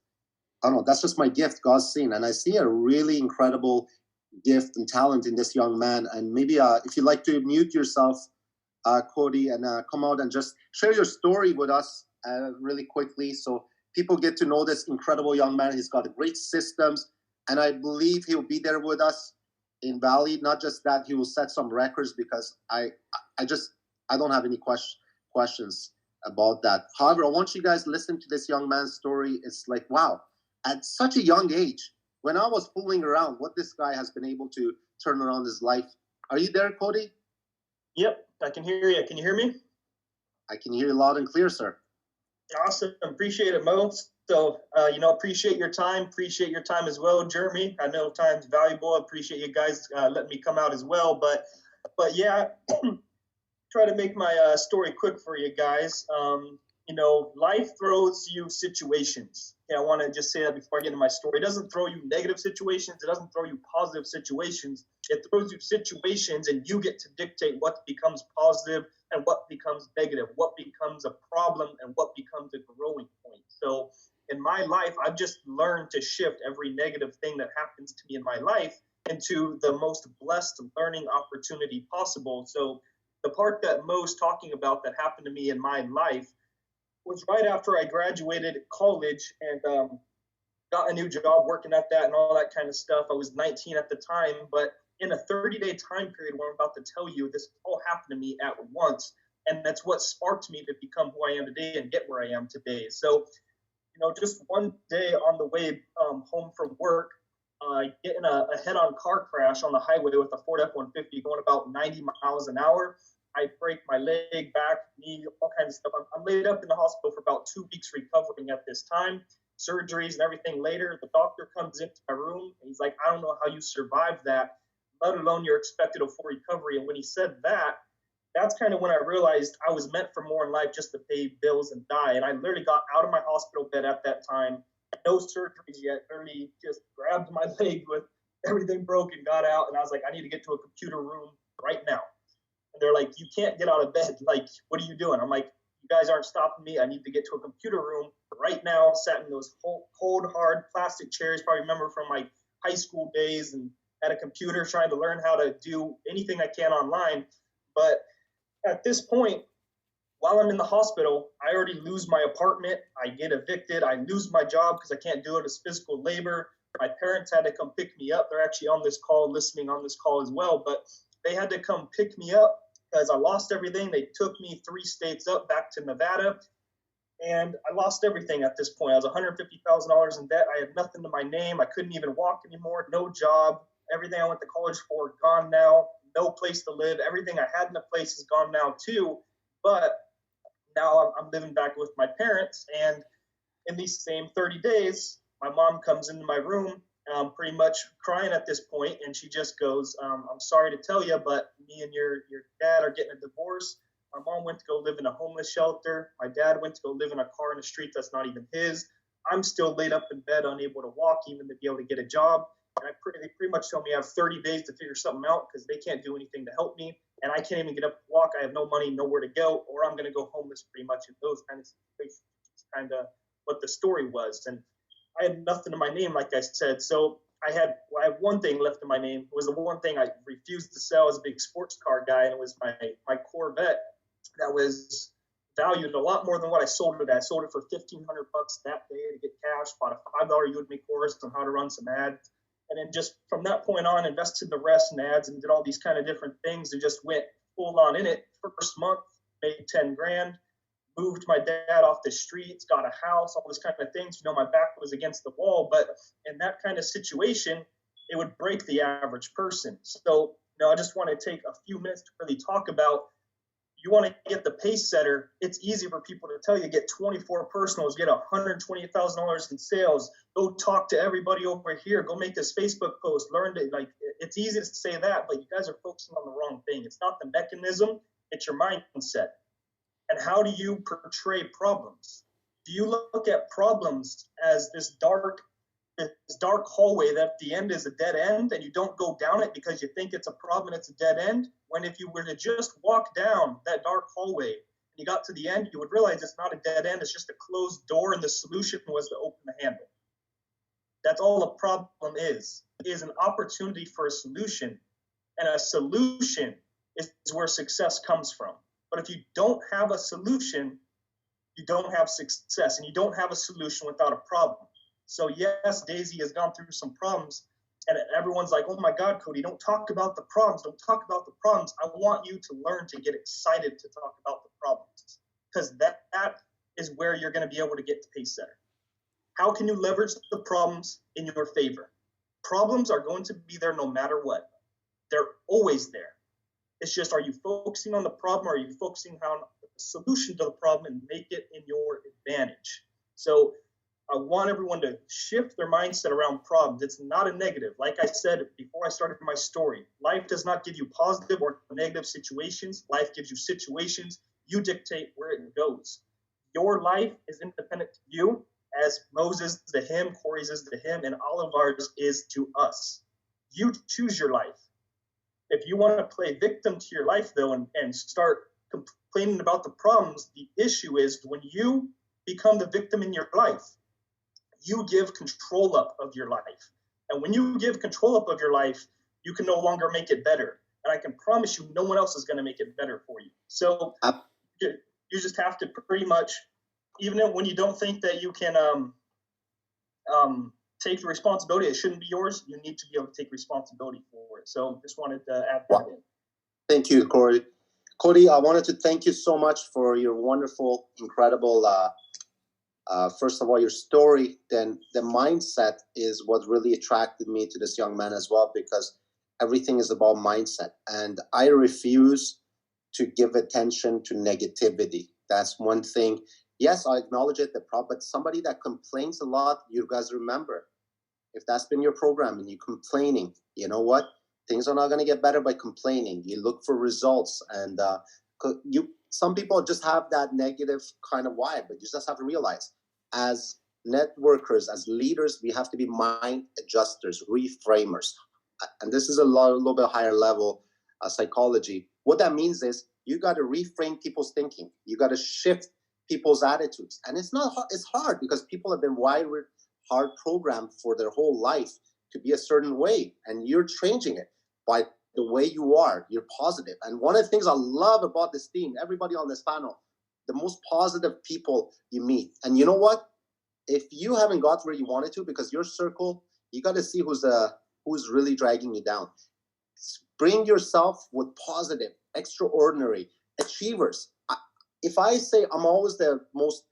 A: I don't know, that's just my gift God's seen. And I see a really incredible gift and talent in this young man. And maybe if you'd like to mute yourself, Cody, and come out and just share your story with us really quickly so people get to know this incredible young man. He's got great systems, and I believe he'll be there with us in Bali. Not just that, he will set some records, because I don't have any questions about that. However, I want you guys to listen to this young man's story. It's like, wow, at such a young age, when I was fooling around, what this guy has been able to turn around his life. Are you there, Cody?
E: Yep, I can hear you. Can you hear me?
A: I can hear you loud and clear, sir.
E: Awesome. Appreciate it, Mo. So, appreciate your time. Appreciate your time as well, Jeremy. I know time's valuable. I appreciate you guys letting me come out as well. But yeah, try to make my story quick for you guys. Life throws you situations. I want to just say that before I get into my story. It doesn't throw you negative situations. It doesn't throw you positive situations. It throws you situations, and you get to dictate what becomes positive and what becomes negative, what becomes a problem, and what becomes a growing point. So in my life, I've just learned to shift every negative thing that happens to me in my life into the most blessed learning opportunity possible. So the part that Mo's talking about that happened to me in my life was right after I graduated college and got a new job working at that and all that kind of stuff. I was 19 at the time, but in a 30-day time period where I'm about to tell you, this all happened to me at once. And that's what sparked me to become who I am today and get where I am today. So, just one day on the way home from work, get in a head-on car crash on the highway with a Ford F-150 going about 90 miles an hour. I break my leg, back, knee, all kinds of stuff. I'm laid up in the hospital for about 2 weeks recovering at this time, surgeries and everything later. The doctor comes into my room and he's like, I don't know how you survived that, let alone you're expected of full recovery. And when he said that, that's kind of when I realized I was meant for more in life, just to pay bills and die. And I literally got out of my hospital bed at that time, no surgeries yet, literally just grabbed my leg with everything broken, got out, and I was like, I need to get to a computer room right now. And they're like, you can't get out of bed. Like, what are you doing? I'm like, you guys aren't stopping me. I need to get to a computer room right now. Sat in those cold, hard plastic chairs, probably remember from my high school days, and at a computer trying to learn how to do anything I can online. But at this point, while I'm in the hospital, I already lose my apartment. I get evicted. I lose my job because I can't do it as physical labor. My parents had to come pick me up. They're actually on this call, listening on this call as well. But they had to come pick me up because I lost everything. They took me 3 states up back to Nevada. And I lost everything at this point. I was $150,000 in debt. I had nothing to my name. I couldn't even walk anymore. No job. Everything I went to college for, gone now. No place to live. Everything I had in the place is gone now too. But now I'm living back with my parents. And in these same 30 days, my mom comes into my room, pretty much crying at this point, and she just goes, I'm sorry to tell you, but me and your dad are getting a divorce. My mom went to go live in a homeless shelter. My dad went to go live in a car in the street that's not even his. I'm still laid up in bed, unable to walk, even to be able to get a job. And they pretty much tell me I have 30 days to figure something out because they can't do anything to help me. And I can't even get up and walk. I have no money, nowhere to go, or I'm going to go homeless pretty much in those kind of situations. It's kind of what the story was. And I had nothing in my name, like I said. So I have one thing left in my name. It was the one thing I refused to sell as a big sports car guy, and it was my Corvette that was valued a lot more than what I sold it at. I sold it for $1,500 that day to get cash, bought a $5 Udemy course on how to run some ads. And then just from that point on, invested the rest in ads and did all these kind of different things and just went full on in it. First month, made 10 grand, moved my dad off the streets, got a house, all this kind of things. My back was against the wall, but in that kind of situation, it would break the average person. So, I just want to take a few minutes to really talk about, you want to get the Pace-Setter, it's easy for people to tell you, get 24 personals, get $128,000 in sales, go talk to everybody over here, go make this Facebook post, learn to, it's easy to say that, but you guys are focusing on the wrong thing. It's not the mechanism, it's your mindset. And how do you portray problems? Do you look at problems as this dark hallway that at the end is a dead end, and you don't go down it because you think it's a problem and it's a dead end? When if you were to just walk down that dark hallway and you got to the end, you would realize it's not a dead end, it's just a closed door, and the solution was to open the handle. That's all a problem is an opportunity for a solution. And a solution is where success comes from. But if you don't have a solution, you don't have success, and you don't have a solution without a problem. So yes, Daisy has gone through some problems, And everyone's like, oh my God, Cody, don't talk about the problems. Don't talk about the problems. I want you to learn to get excited to talk about the problems, because that is where you're going to be able to get to Pace-Setter. How can you leverage the problems in your favor? Problems are going to be there no matter what. They're always there. It's just, are you focusing on the problem, or are you focusing on the solution to the problem and make it in your advantage? So I want everyone to shift their mindset around problems. It's not a negative. Like I said before I started my story, life does not give you positive or negative situations. Life gives you situations. You dictate where it goes. Your life is independent to you, as Moses to him, Corey's is to him, and all of ours is to us. You choose your life. If you want to play victim to your life, though, and start complaining about the problems, the issue is when you become the victim in your life, you give control up of your life. And when you give control up of your life, you can no longer make it better. And I can promise you, no one else is going to make it better for you. So you just have to pretty much, even when you don't think that you can take the responsibility, it shouldn't be yours, you need to be able to take responsibility for it. So just wanted to add that in.
A: Thank you, Corey. Cody, I wanted to thank you so much for your wonderful, incredible, first of all, your story. Then the mindset is what really attracted me to this young man as well, because everything is about mindset. And I refuse to give attention to negativity. That's one thing. Yes, I acknowledge it, the problem, but somebody that complains a lot, you guys remember, if that's been your program and you're complaining, you know what? Things are not going to get better by complaining. You look for results, and some people just have that negative kind of vibe, but you just have to realize, as networkers, as leaders, we have to be mind adjusters, reframers. And this is a little bit higher level psychology. What that means is you got to reframe people's thinking. You got to shift people's attitudes. And it's not hard. It's hard because people have been wired, hard programmed for their whole life to be a certain way. And you're changing it by the way you are. You're positive. And one of the things I love about this team, everybody on this panel, the most positive people you meet. And you know what? If you haven't got where you wanted to, because your circle, you got to see who's really dragging you down. Bring yourself with positive, extraordinary achievers. If I say I'm always the most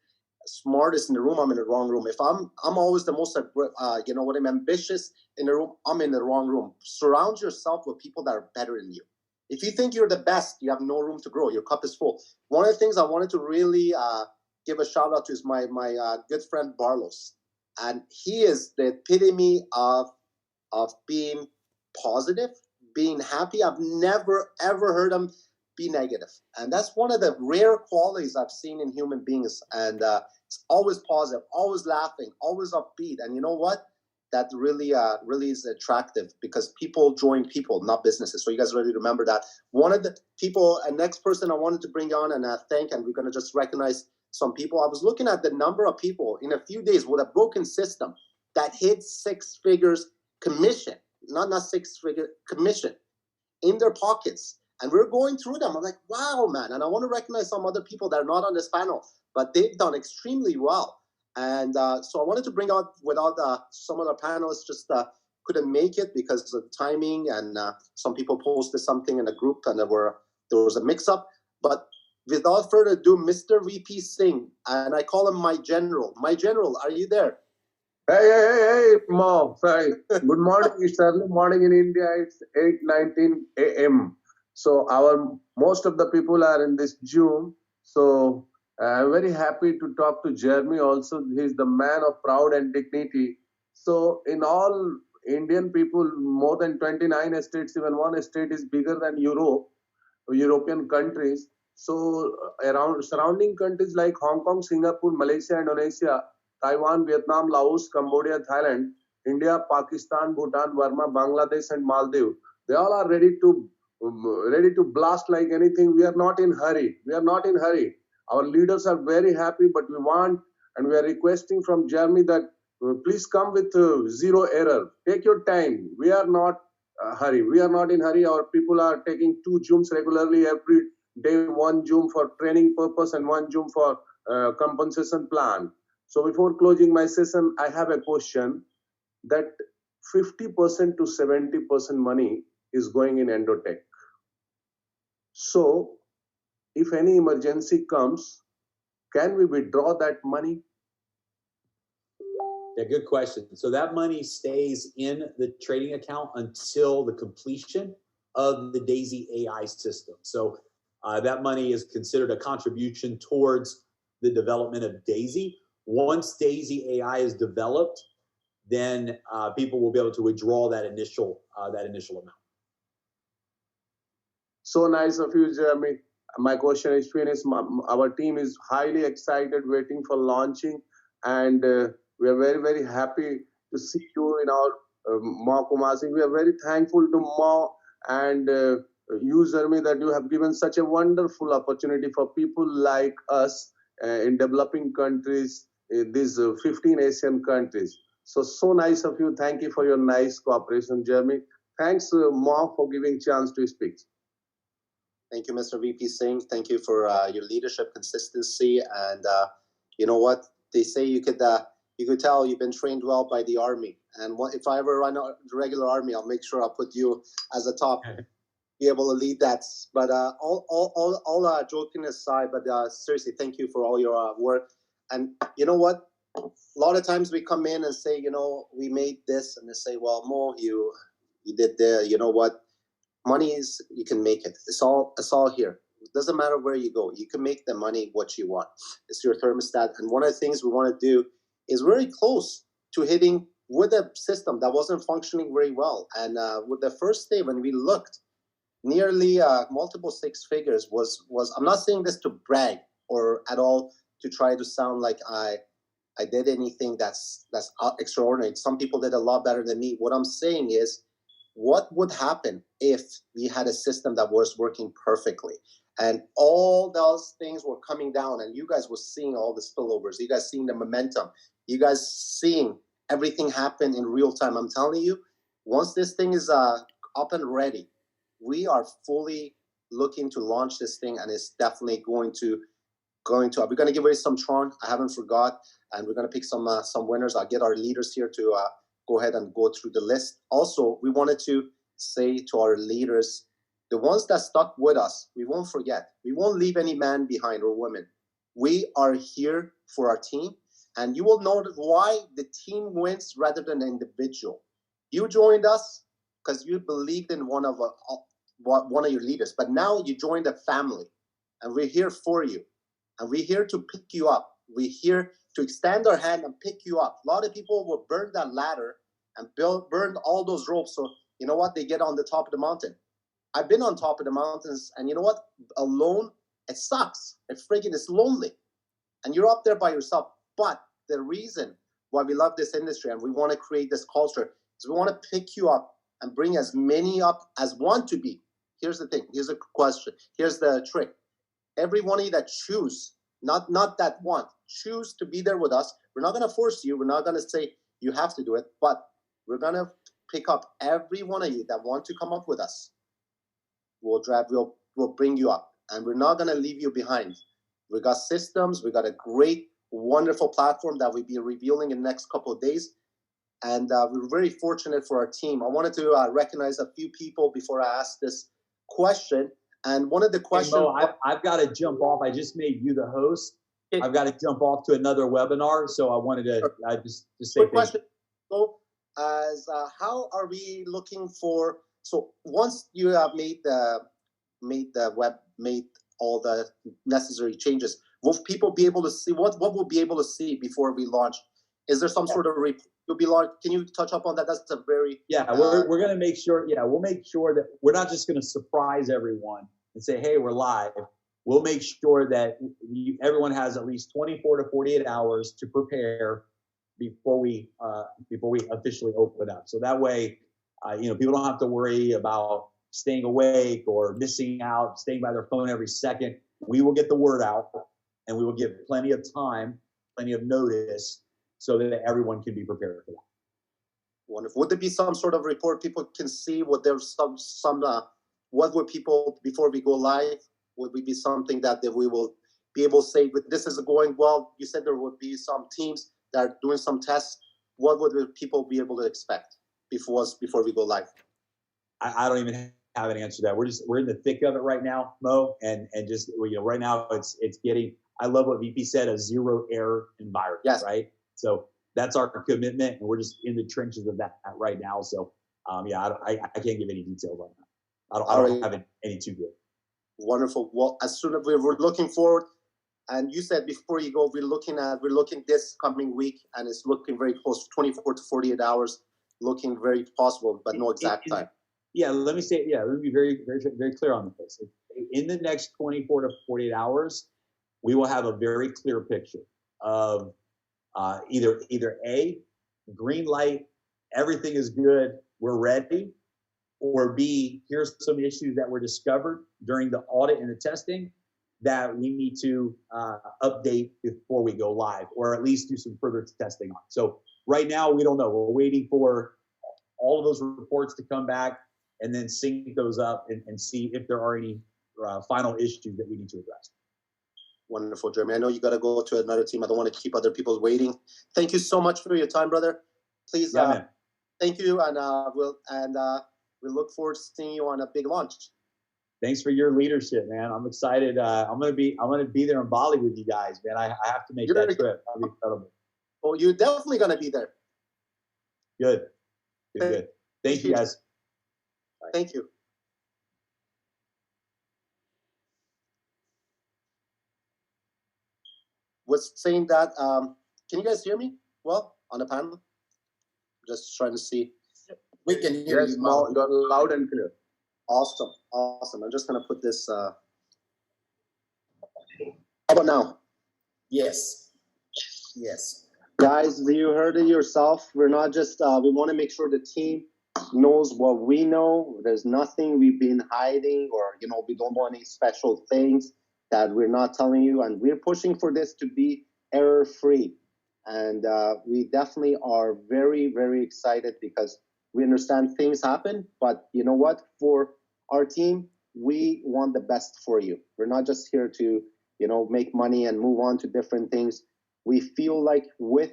A: smartest in the room, I'm in the wrong room. If I'm always the most, I'm ambitious in the room, I'm in the wrong room. Surround yourself with people that are better than you. If you think you're the best, you have no room to grow. Your cup is full. One of the things I wanted to really give a shout out to is my good friend Barlos, and he is the epitome of being positive, being happy. I've never ever heard him be negative, and that's one of the rare qualities I've seen in human beings. And it's always positive, always laughing, always upbeat. And you know what? That really is attractive, because people join people, not businesses. So you guys really remember that. One of the people, and next person I wanted to bring on and thank, and we're going to just recognize some people. I was looking at the number of people in a few days with a broken system that hit 6 figures commission, not 6 figure commission in their pockets. And we're going through them. I'm like, wow, man. And I want to recognize some other people that are not on this panel, but they've done extremely well. And so I wanted to bring out without some of the panelists just couldn't make it because of timing, and some people posted something in the group and there was a mix-up. But without further ado, Mr. VP Singh, and I call him my general. My general, are you there?
F: Hey, Mo. Sorry. Good morning. It's early morning in India. It's 8:19 a.m. So most of the people are in this Zoom. So I'm very happy to talk to Jeremy also. He's the man of proud and dignity. So in all Indian people, more than 29 estates, even one estate is bigger than European countries. So around surrounding countries like Hong Kong, Singapore, Malaysia, Indonesia, Taiwan, Vietnam, Laos, Cambodia, Thailand, India, Pakistan, Bhutan, Burma, Bangladesh, and Maldives. They all are ready to blast like anything. We are not in hurry. Our leaders are very happy, but we want, and we are requesting from Jeremy that please come with zero error. Take your time. We are not hurry. We are not in hurry. Our people are taking 2 Zooms regularly every day, 1 Zoom for training purpose and 1 Zoom for compensation plan. So before closing my session, I have a question that 50% to 70% money is going in endotech. So if any emergency comes, can we withdraw that money?
B: Yeah, good question. So that money stays in the trading account until the completion of the Daisy AI system. So that money is considered a contribution towards the development of Daisy. Once Daisy AI is developed, then people will be able to withdraw that initial amount.
F: So nice of you, Jeremy. My question is finished. Our team is highly excited, waiting for launching, and we are very, very happy to see you in our Ma Kumasi. We are very thankful to Ma and you, Jeremy, that you have given such a wonderful opportunity for people like us in developing countries, these 15 Asian countries. So nice of you. Thank you for your nice cooperation, Jeremy. Thanks, Ma, for giving chance to speak.
A: Thank you, Mr. VP Singh. Thank you for your leadership consistency. And you know what? They say you could tell you've been trained well by the Army. And if I ever run a regular Army, I'll make sure I'll put you as a top, be able to lead that. But all joking aside, but seriously, thank you for all your work. And you know what? A lot of times we come in and say, you know, we made this, and they say, well, Mo, you did the, you know what? Money is, you can make it. It's all here. It doesn't matter where you go. You can make the money what you want. It's your thermostat. And one of the things we want to do is very close to hitting with a system that wasn't functioning very well. And with the first day when we looked, nearly multiple six figures was. I'm not saying this to brag or at all to try to sound like I did anything that's extraordinary. Some people did a lot better than me. What I'm saying is, what would happen if we had a system that was working perfectly and all those things were coming down and you guys were seeing all the spillovers, you guys seeing the momentum, you guys seeing everything happen in real time? I'm telling you, once this thing is up and ready, we are fully looking to launch this thing, and it's definitely going to we're going to give away some Tron. I haven't forgot, and we're going to pick some winners. I'll get our leaders here to go ahead and go through the list. Also, we wanted to say to our leaders, the ones that stuck with us, we won't forget. We won't leave any man behind or woman. We are here for our team, and you will know why the team wins rather than an individual. You joined us because you believed in one of your leaders, but now you joined a family, and we're here for you, and we're here to pick you up. We're here to extend our hand and pick you up. A lot of people will burn that ladder and burn all those ropes. So you know what? They get on the top of the mountain. I've been on top of the mountains, and you know what? Alone, it sucks. It's lonely. And you're up there by yourself. But the reason why we love this industry and we want to create this culture is we want to pick you up and bring as many up as want to be. Here's the thing. Here's the question. Here's the trick. Every one of you that choose, not that want, choose to be there with us. We're not going to force you. We're not going to say you have to do it, but we're going to pick up every one of you that want to come up with us. We'll bring you up, and we're not going to leave you behind. We got systems. We got a great, wonderful platform that we'll be revealing in the next couple of days. And we're very fortunate for our team. I wanted to recognize a few people before I ask this question. And one of the questions...
B: Hey, Mo, I've got to jump off. I just made you the host. I've got to jump off to another webinar, so I wanted to just say
A: quick question. So, how are we looking for... So once you have made all the necessary changes, will people be able to see what we'll be able to see before we launch? Is there some sort of report you'll be launched? Can you touch up on that? That's a very
B: we're going to make sure. Yeah, we'll make sure that we're not just going to surprise everyone and say, "Hey, we're live." We'll make sure that everyone has at least 24 to 48 hours to prepare before we officially open up. So that way, people don't have to worry about staying awake or missing out, staying by their phone every second. We will get the word out, and we will give plenty of time, plenty of notice, so that everyone can be prepared for that.
A: Wonderful. Would there be some sort of report people can see? Would there what would people, before we go live, would we be something that we will be able to say, this is going well? You said there would be some teams that are doing some tests. What would people be able to expect? before we go live?
B: I don't even have an answer to that. We're in the thick of it right now, Mo, and just right now it's getting. I love what VP said, a zero error environment.
A: Yes.
B: Right. So that's our commitment, and we're just in the trenches of that right now. So I can't give any details on that. I don't have any too good.
A: Wonderful. Well, as soon as we're looking forward, and you said before you go, we're looking this coming week, and it's looking very close, 24 to 48 hours, looking very possible, but no exact time.
B: Yeah, let me be very, very, very clear on this. In the next 24 to 48 hours, we will have a very clear picture of either A, green light, everything is good, we're ready, or B, here's some issues that were discovered during the audit and the testing that we need to update before we go live, or at least do some further testing on. So right now, we don't know. We're waiting for all of those reports to come back and then sync those up and see if there are any final issues that we need to address.
A: Wonderful, Jeremy. I know you got to go to another team. I don't want to keep other people waiting. Thank you so much for your time, brother. Please, thank you, and we look forward to seeing you on a big launch.
B: Thanks for your leadership, man. I'm excited. I'm gonna be there in Bali with you guys, man. I have to make that trip. That'll be incredible.
A: Well, you're definitely gonna be there.
B: Good. Thank you, guys.
A: Thank you. Was saying that, can you guys hear me well on the panel? Just trying to see.
C: We can hear you, Mo.
F: You're loud and clear.
A: Awesome. I'm just going to put this. How about now?
C: Yes.
A: Guys, you heard it yourself. We're not just, we want to make sure the team knows what we know. There's nothing we've been hiding, or, we don't want any special things that we're not telling you. And we're pushing for this to be error-free. And we definitely are very, very excited because we understand things happen. But you know what? For our team, we want the best for you. We're not just here to, make money and move on to different things. We feel like with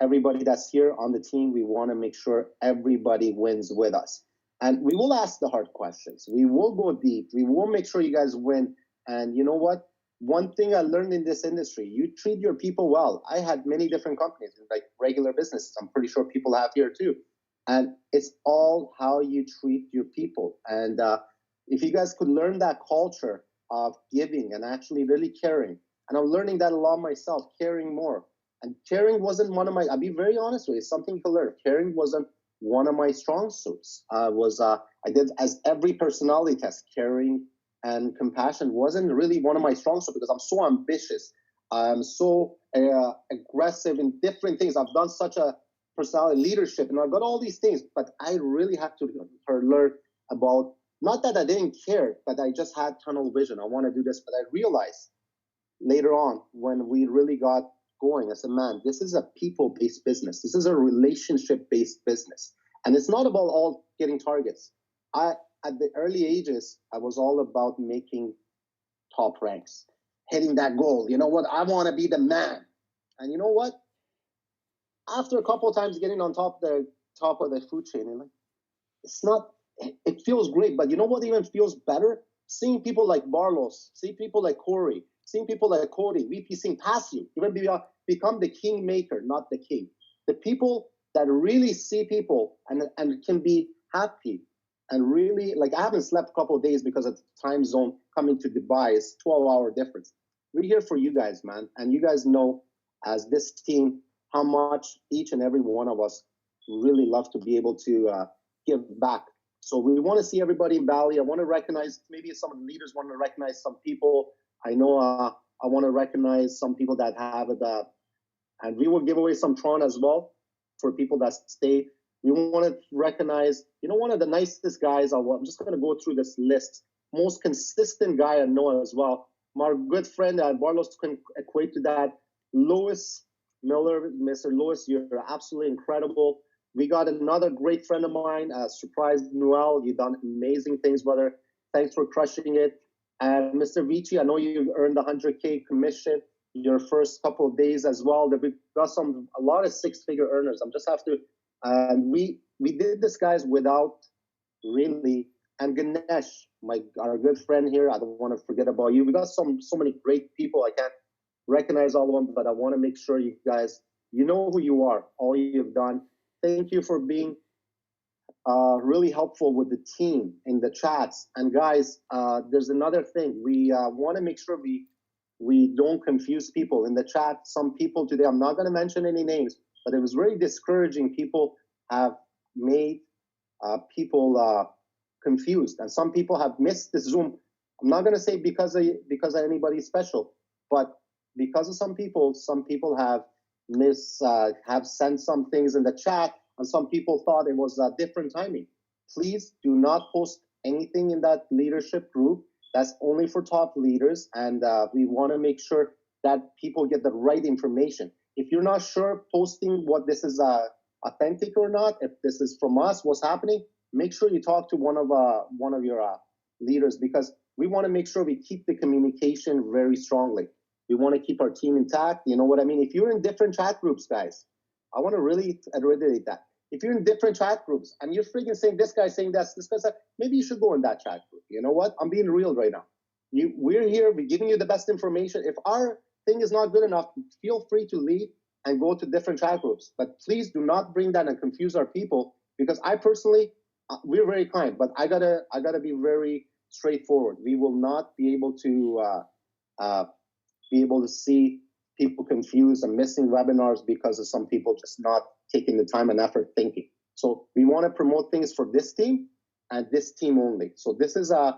A: everybody that's here on the team, we want to make sure everybody wins with us. And we will ask the hard questions. We will go deep. We will make sure you guys win. And you know what? One thing I learned in this industry, you treat your people well. I had many different companies, like regular businesses. I'm pretty sure people have here too. And it's all how you treat your people. And if you guys could learn that culture of giving and actually really caring, and I'm learning that a lot myself, caring more. And caring wasn't one of my, I'll be very honest with you, it's something to learn. Caring wasn't one of my strong suits. I did as every personality test, caring and compassion wasn't really one of my strong suits because I'm so ambitious. I'm so aggressive in different things. I've done such a personality leadership, and I've got all these things, but I really had to learn about, not that I didn't care, but I just had tunnel vision. I want to do this, but I realized later on when we really got going, I said, man, this is a people-based business. This is a relationship-based business. And it's not about all getting targets. At the early ages, I was all about making top ranks, hitting that goal. You know what? I want to be the man. And you know what? After a couple of times getting on top of the food chain, it feels great. But you know what even feels better? Seeing people like Barlos, seeing people like Corey, seeing people like Cody, VP Singh pass you, even become the king maker, not the king. The people that really see people and can be happy. And really, I haven't slept a couple of days because of the time zone coming to Dubai. It's 12-hour difference. We're here for you guys, man. And you guys know, as this team, how much each and every one of us really love to be able to give back. So we want to see everybody in Bali. I want to recognize, maybe some of the leaders want to recognize some people. I know I want to recognize some people that have it. And we will give away some Tron as well for people that stay. We want to recognize, one of the nicest guys. I'm just going to go through this list. Most consistent guy I know as well. My good friend, Barlos can equate to that. Lewis Miller, Mr. Lewis, you're absolutely incredible. We got another great friend of mine, Surprise Noel. You've done amazing things, brother. Thanks for crushing it. And Mr. Vici, I know you earned the 100K commission your first couple of days as well. We've got a lot of six-figure earners. And we did this, guys, without really, and Ganesh, our good friend here, I don't want to forget about you. We got so many great people. I can't recognize all of them, but I want to make sure you guys, you know who you are, all you've done. Thank you for being really helpful with the team in the chats. And guys, there's another thing. We want to make sure we don't confuse people in the chat. Some people today, I'm not going to mention any names, but it was very discouraging. People have made people confused, and some people have missed this Zoom. I'm not going to say because of anybody special, but because of some people have have sent some things in the chat, and some people thought it was a different timing. Please do not post anything in that leadership group. That's only for top leaders, and we want to make sure that people get the right information. If you're not sure posting what this is authentic or not, if this is from us, what's happening, make sure you talk to one of your leaders, because we want to make sure we keep the communication very strongly. We want to keep our team intact. You know what I mean? If you're in different chat groups, guys, I want to really reiterate that. If you're in different chat groups and you're freaking saying this guy's saying this guy's that, maybe you should go in that chat group. You know what? I'm being real right now. We're here. We're giving you the best information. If our thing is not good enough, feel free to leave and go to different chat groups. But please do not bring that and confuse our people, because I personally, we're very kind, but I gotta be very straightforward. We will not be able to see people confused and missing webinars because of some people just not taking the time and effort thinking. So we want to promote things for this team and this team only. So this is I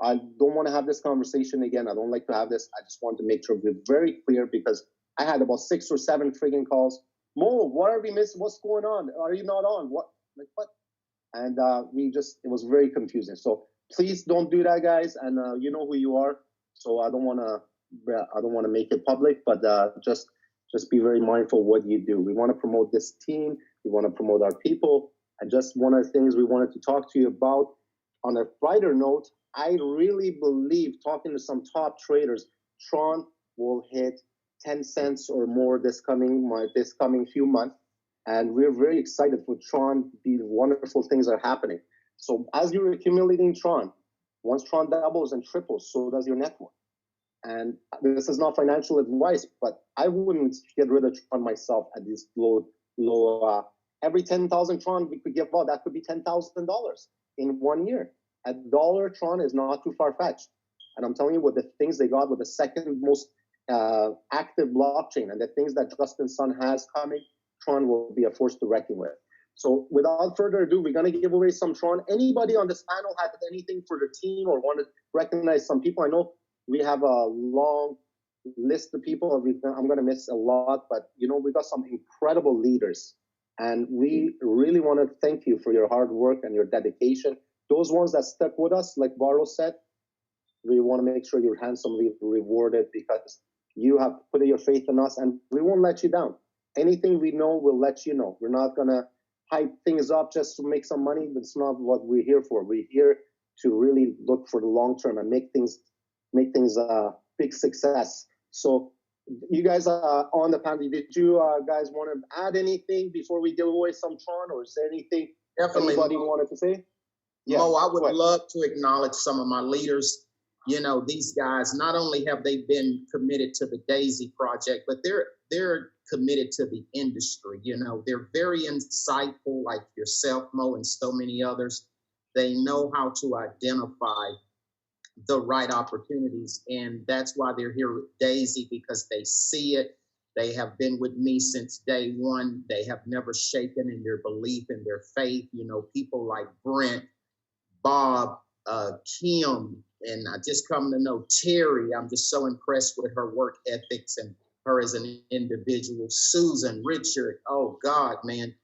A: don't want to have this conversation again. I don't like to have this. I just want to make sure we're very clear, because I had about 6 or 7 friggin' calls. Mo, what are we missing? What's going on? Are you not on? What? Like what? And it was very confusing. So please don't do that, guys. And you know who you are. So I don't want to make it public, but just be very mindful what you do. We want to promote this team. We want to promote our people. And just one of the things we wanted to talk to you about on a brighter note, I really believe, talking to some top traders, Tron will hit 10 cents or more this coming few months. And we're very excited for Tron. These wonderful things are happening. So as you're accumulating Tron, once Tron doubles and triples, so does your network. And this is not financial advice, but I wouldn't get rid of Tron myself at these low. Every 10,000 Tron we could give out, that could be $10,000 in 1 year. $1 Tron is not too far-fetched. And I'm telling you, with the things they got with the second most active blockchain and the things that Justin Sun has coming, Tron will be a force to reckon with. So without further ado, we're going to give away some Tron. Anybody on this panel have anything for the team or want to recognize some people? I know we have a long list of people. I'm going to miss a lot, but we've got some incredible leaders. And we really want to thank you for your hard work and your dedication. Those ones that stuck with us, like Barlow said, we want to make sure you're handsomely rewarded, because you have put your faith in us, and we won't let you down. Anything we know, we'll let you know. We're not going to hype things up just to make some money. That's not what we're here for. We're here to really look for the long term and make things a big success. So you guys are on the panel. Did you guys want to add anything before we give away some Tron, or is there anything anybody wanted to say?
C: Yeah. Mo, I would love to acknowledge some of my leaders. These guys, not only have they been committed to the Daisy project, but they're committed to the industry. They're very insightful, like yourself, Mo, and so many others. They know how to identify the right opportunities, and that's why they're here with Daisy, because they see it. They have been with me since day one. They have never shaken in their belief and their faith. People like Brent, Bob, Kim, and I just come to know Terry. I'm just so impressed with her work ethics and her as an individual. Susan, Richard, oh God, man.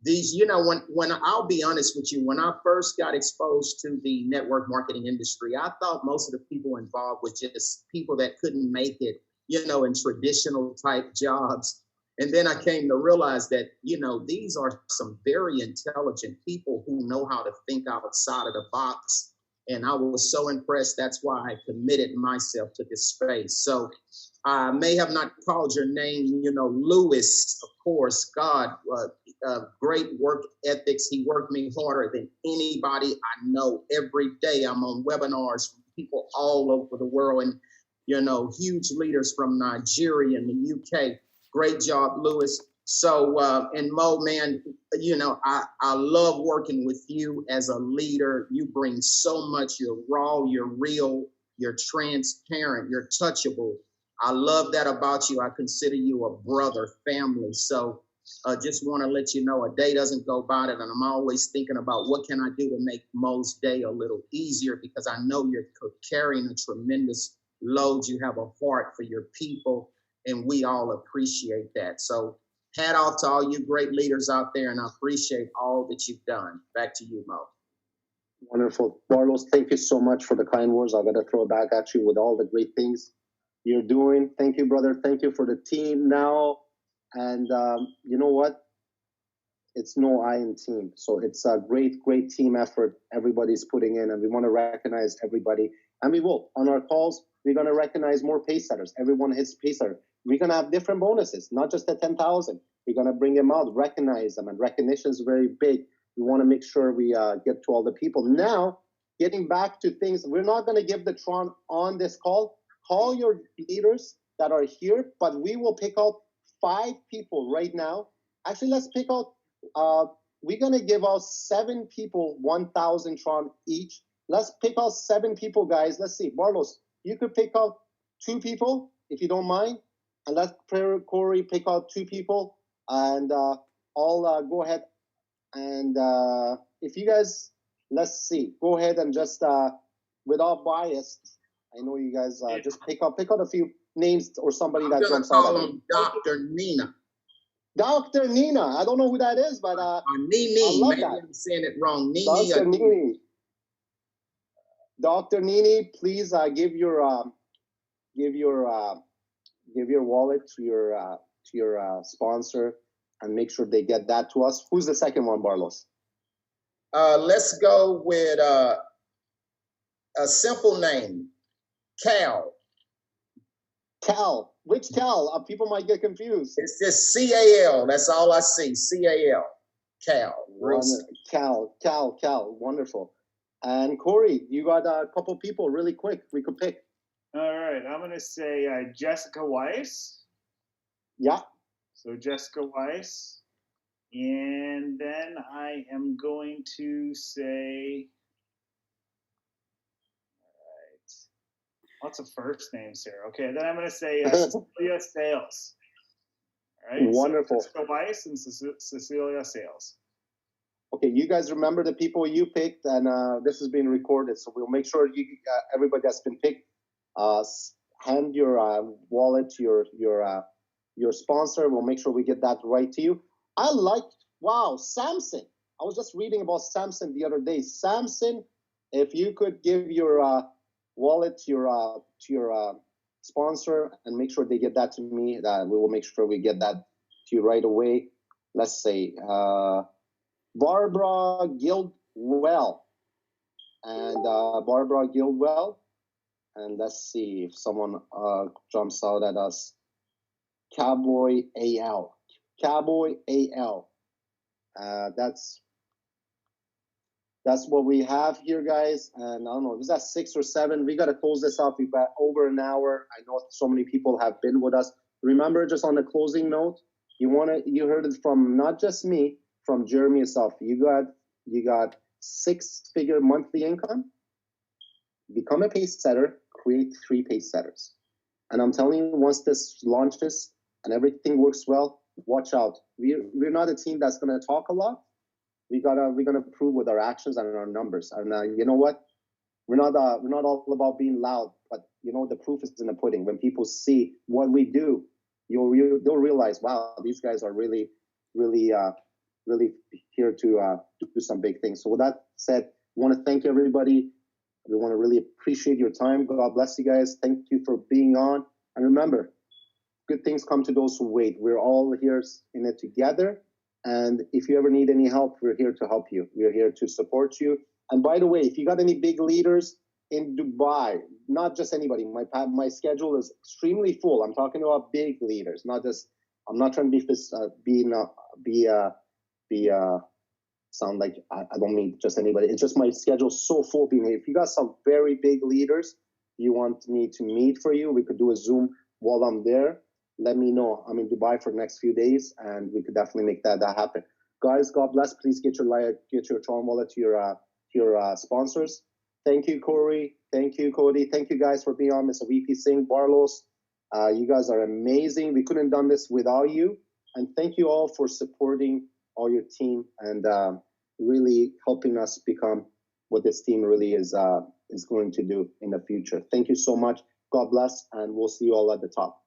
C: These, when I'll be honest with you, when I first got exposed to the network marketing industry, I thought most of the people involved were just people that couldn't make it, in traditional type jobs. And then I came to realize that, these are some very intelligent people who know how to think outside of the box. And I was so impressed. That's why I committed myself to this space. So I may have not called your name, you know, Lewis, of course, God, great work ethics. He worked me harder than anybody I know. Every day I'm on webinars from people all over the world, and, you know, huge leaders from Nigeria and the UK. Great job, Lewis. So, and Mo, man, you know, I love working with you as a leader. You bring so much. You're raw, you're real, you're transparent, you're touchable. I love that about you. I consider you a brother, family. So just want to let you know a day doesn't go by that, and I'm always thinking about what can I do to make Mo's day a little easier, because I know you're carrying a tremendous load. You have a heart for your people, and we all appreciate that. So hat off to all you great leaders out there, and I appreciate all that you've done. Back to you, Mo.
A: Wonderful. Carlos, thank you so much for the kind words. I'm going to throw it back at you with all the great things you're doing. Thank you, brother. Thank you for the team now. And you know what? It's no I in team. So it's a great, great team effort everybody's putting in, and we want to recognize everybody. And we will. On our calls, we're going to recognize more pace setters. Everyone hits pace setter. We're going to have different bonuses, not just the 10,000. We're going to bring them out, recognize them, and recognition is very big. We want to make sure we get to all the people. Now, getting back to things, we're not going to give the Tron on this call. Call your leaders that are here, but we will pick out 5 people right now. Actually, let's pick out, we're going to give out 7 people 1,000 Tron each. Let's pick out 7 people, guys. Let's see. Barlos, you could pick out 2 people, if you don't mind. And let's Corey pick out 2 people. And I'll go ahead. And if you guys, let's see, go ahead and just, without bias, I know you guys just pick out a few names or somebody that jumps out.
C: I'm Dr. Nina.
A: Dr. Nina. I don't know who that is, but
C: Nini.
A: I love
C: Maybe
A: that.
C: I'm saying it wrong. Nini.
A: Dr. Nini. Dr. Nini, please give your wallet to your sponsor and make sure they get that to us. Who's the second one, Barlos?
C: Let's go with a simple name, Cal.
A: Cal. Which Cal? People might get confused.
C: It's just C-A-L. That's all I see. C-A-L. Cal.
A: Cal. Wonderful. And Corey, you got a couple people really quick we could pick.
D: All right. I'm going to say Jessica Weiss.
A: Yeah.
D: So Jessica Weiss. And then I am going to say, all right, lots of first names here. Okay, then I'm going to say Cecilia Sales. All right.
A: Wonderful.
D: So Jessica Weiss and Cecilia Sales.
A: Okay, you guys remember the people you picked, and this is being recorded, so we'll make sure you everybody that's been picked, hand your wallet to your sponsor. We'll make sure we get that right to you. Wow, Samson. I was just reading about Samson the other day. Samson, if you could give your wallet to your sponsor and make sure they get that to me, we will make sure we get that to you right away. Let's say Barbara Guildwell. And Barbara Guildwell. And let's see if someone jumps out at us. Cowboy AL. Cowboy AL. That's what we have here, guys. And I don't know, was that 6 or 7? We got to close this off. We've got over an hour. I know so many people have been with us. Remember, just on the closing note, you heard it from not just me, from Jeremy itself. You got 6-figure monthly income. Become a pace setter. Create 3 pace setters. And I'm telling you, once this launches and everything works well, watch out. We're not a team that's going to talk a lot. We're gonna prove with our actions and our numbers. And you know what? We're not all about being loud, but you know the proof is in the pudding. When people see what we do, they'll realize, wow, these guys are really here to do some big things. So with that said, I want to thank everybody. We want to really appreciate your time. God bless you guys. Thank you for being on. And remember, good things come to those who wait. We're all here in it together. And if you ever need any help, we're here to help you. We're here to support you. And by the way, if you got any big leaders in Dubai, not just anybody. My schedule is extremely full. I'm talking about big leaders, not just. I'm not trying to sound like I don't mean just anybody. It's just my schedule's so full. If you got some very big leaders you want me to meet for you, we could do a Zoom while I'm there. Let me know. I'm in Dubai for the next few days, and we could definitely make that happen. Guys, God bless. Please get your Tron wallet to your sponsors. Thank you, Corey. Thank you, Cody. Thank you guys for being on, Mr. VP Singh, Barlos. You guys are amazing. We couldn't have done this without you. And thank you all for supporting all your team and really helping us become what this team really is going to do in the future. Thank you so much. God bless, and we'll see you all at the top.